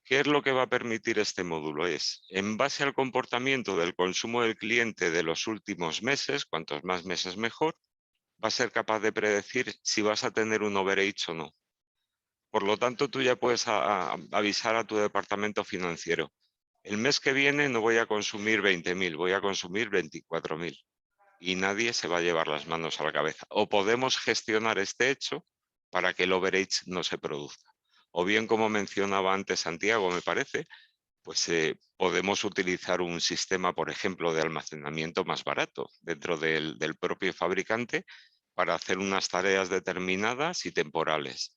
¿Qué es lo que va a permitir este módulo? Es, en base al comportamiento del consumo del cliente de los últimos meses, cuantos más meses mejor, va a ser capaz de predecir si vas a tener un overage o no. Por lo tanto, tú ya puedes avisar a tu departamento financiero. El mes que viene no voy a consumir 20.000, voy a consumir 24.000. Y nadie se va a llevar las manos a la cabeza. O podemos gestionar este hecho para que el overage no se produzca. O bien, como mencionaba antes Santiago, me parece, pues podemos utilizar un sistema, por ejemplo, de almacenamiento más barato dentro del propio fabricante para hacer unas tareas determinadas y temporales.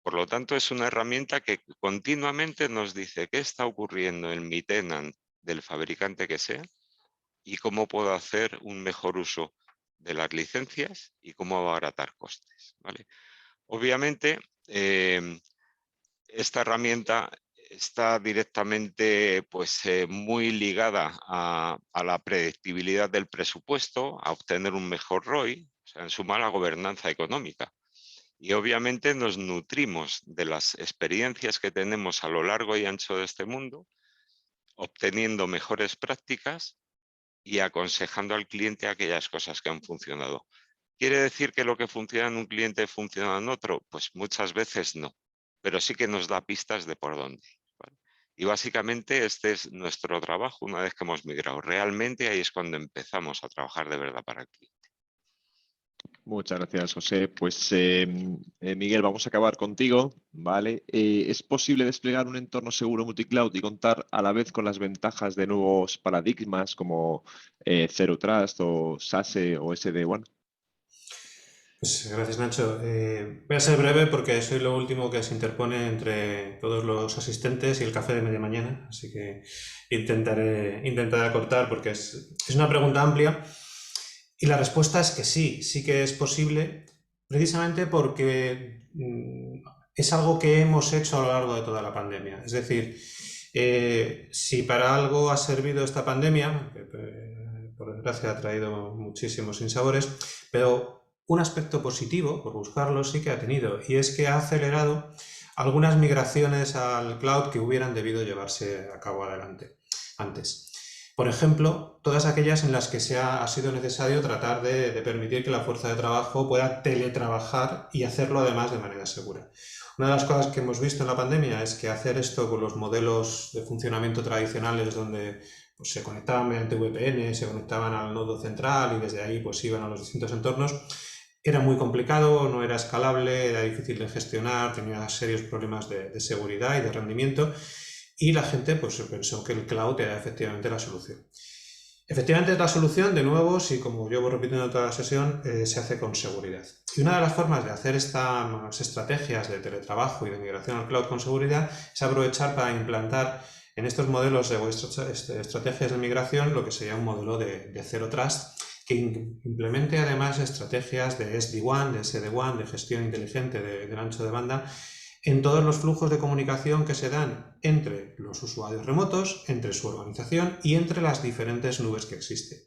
Por lo tanto, es una herramienta que continuamente nos dice qué está ocurriendo en mi tenant del fabricante que sea y cómo puedo hacer un mejor uso de las licencias y cómo abaratar costes, ¿vale? Obviamente, esta herramienta está directamente muy ligada a la predictibilidad del presupuesto, a obtener un mejor ROI, o sea, en suma la gobernanza económica. Y obviamente nos nutrimos de las experiencias que tenemos a lo largo y ancho de este mundo, obteniendo mejores prácticas y aconsejando al cliente aquellas cosas que han funcionado. ¿Quiere decir que lo que funciona en un cliente funciona en otro? Pues muchas veces no, pero sí que nos da pistas de por dónde, ¿vale? Y básicamente este es nuestro trabajo una vez que hemos migrado. Realmente ahí es cuando empezamos a trabajar de verdad para el cliente. Muchas gracias, José. Pues Miguel, vamos a acabar contigo, ¿vale? ¿Es posible desplegar un entorno seguro multicloud y contar a la vez con las ventajas de nuevos paradigmas como Zero Trust o SASE o SD-WAN? Pues gracias, Nacho. Voy a ser breve porque soy lo último que se interpone entre todos los asistentes y el café de media mañana, así que intentaré acortar porque es una pregunta amplia Y la respuesta es que sí, sí que es posible, precisamente porque es algo que hemos hecho a lo largo de toda la pandemia. Es decir, si para algo ha servido esta pandemia, que por desgracia ha traído muchísimos sinsabores, pero un aspecto positivo, por buscarlo, sí que ha tenido, y es que ha acelerado algunas migraciones al cloud que hubieran debido llevarse a cabo adelante antes. Por ejemplo, todas aquellas en las que ha sido necesario tratar de permitir que la fuerza de trabajo pueda teletrabajar y hacerlo además de manera segura. Una de las cosas que hemos visto en la pandemia es que hacer esto con los modelos de funcionamiento tradicionales donde pues, se conectaban mediante VPN, se conectaban al nodo central y desde ahí pues, iban a los distintos entornos, era muy complicado, no era escalable, era difícil de gestionar, tenía serios problemas de seguridad y de rendimiento. Y la gente pues pensó que el cloud era efectivamente la solución. Efectivamente es la solución, de nuevo, si como yo voy repitiendo toda la sesión, se hace con seguridad. Y una de las formas de hacer estas estrategias de teletrabajo y de migración al cloud con seguridad es aprovechar para implantar en estos modelos de estrategias de migración lo que sería un modelo de Zero Trust que implemente además estrategias de SD-WAN, de SD-WAN, de gestión inteligente del ancho de banda en todos los flujos de comunicación que se dan entre los usuarios remotos, entre su organización y entre las diferentes nubes que existen.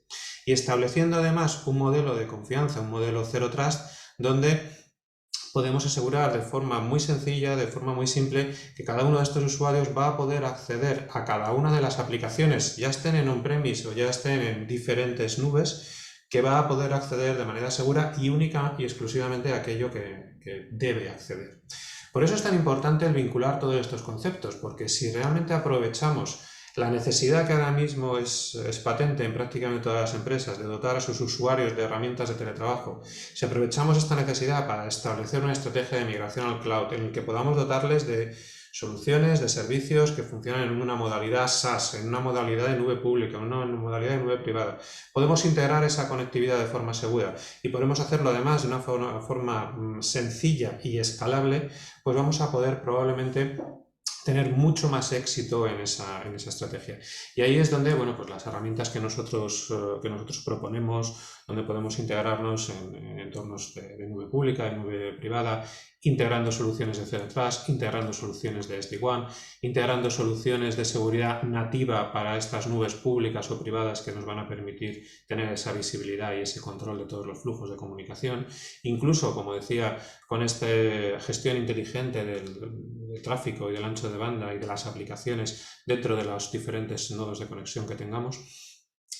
Y estableciendo además un modelo de confianza, un modelo Zero Trust, donde podemos asegurar de forma muy sencilla, de forma muy simple, que cada uno de estos usuarios va a poder acceder a cada una de las aplicaciones, ya estén en on-premise o ya estén en diferentes nubes, que va a poder acceder de manera segura y única y exclusivamente a aquello que debe acceder. Por eso es tan importante el vincular todos estos conceptos, porque si realmente aprovechamos la necesidad que ahora mismo es patente en prácticamente todas las empresas de dotar a sus usuarios de herramientas de teletrabajo, si aprovechamos esta necesidad para establecer una estrategia de migración al cloud en el que podamos dotarles de soluciones, de servicios que funcionan en una modalidad SaaS, en una modalidad de nube pública, en una modalidad de nube privada. Podemos integrar esa conectividad de forma segura y podemos hacerlo además de una forma sencilla y escalable, pues vamos a poder probablemente tener mucho más éxito en esa estrategia. Y ahí es donde, bueno, pues las herramientas que nosotros proponemos, donde podemos integrarnos en entornos de nube pública, de nube privada, integrando soluciones de Zero Trust, integrando soluciones de SD-WAN, integrando soluciones de seguridad nativa para estas nubes públicas o privadas que nos van a permitir tener esa visibilidad y ese control de todos los flujos de comunicación. Incluso, como decía, con esta gestión inteligente del tráfico y del ancho de banda y de las aplicaciones dentro de los diferentes nodos de conexión que tengamos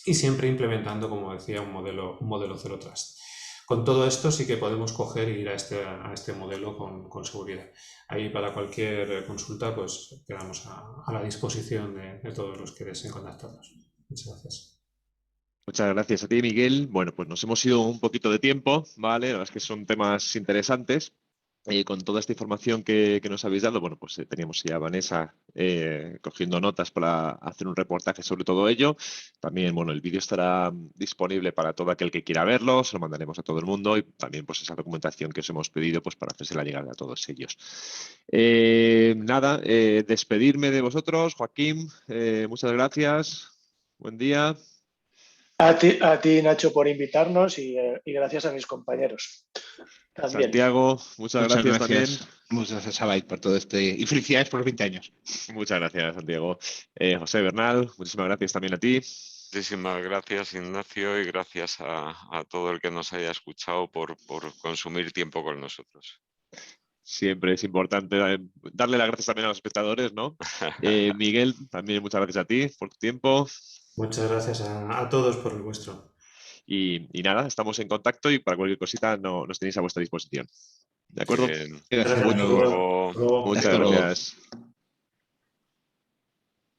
y siempre implementando, como decía, un modelo Zero Trust. Con todo esto sí que podemos coger e ir a este modelo con seguridad. Ahí para cualquier consulta pues quedamos a la disposición de todos los que deseen contactarnos. Muchas gracias. Muchas gracias a ti, Miguel. Bueno, pues nos hemos ido un poquito de tiempo, ¿vale? La verdad es que son temas interesantes. Con toda esta información que nos habéis dado, bueno, pues teníamos ya a Vanessa cogiendo notas para hacer un reportaje sobre todo ello. También, bueno, el vídeo estará disponible para todo aquel que quiera verlo, se lo mandaremos a todo el mundo y también pues esa documentación que os hemos pedido pues para hacérsela llegar a todos ellos. Nada, despedirme de vosotros, Joaquín, muchas gracias, buen día. A ti, Nacho, por invitarnos y gracias a mis compañeros. También. Santiago, muchas gracias también. Muchas gracias a Byte por todo y felicidades por los 20 años. Muchas gracias, Santiago. José Bernal, muchísimas gracias también a ti. Muchísimas gracias, Ignacio, y gracias a todo el que nos haya escuchado por consumir tiempo con nosotros. Siempre es importante darle las gracias también a los espectadores, ¿no? Miguel, también muchas gracias a ti por tu tiempo. Muchas gracias a todos por el vuestro. Y nada, estamos en contacto y para cualquier cosita nos tenéis a vuestra disposición. ¿De acuerdo? Bien. Gracias. Hasta luego. Muchas gracias.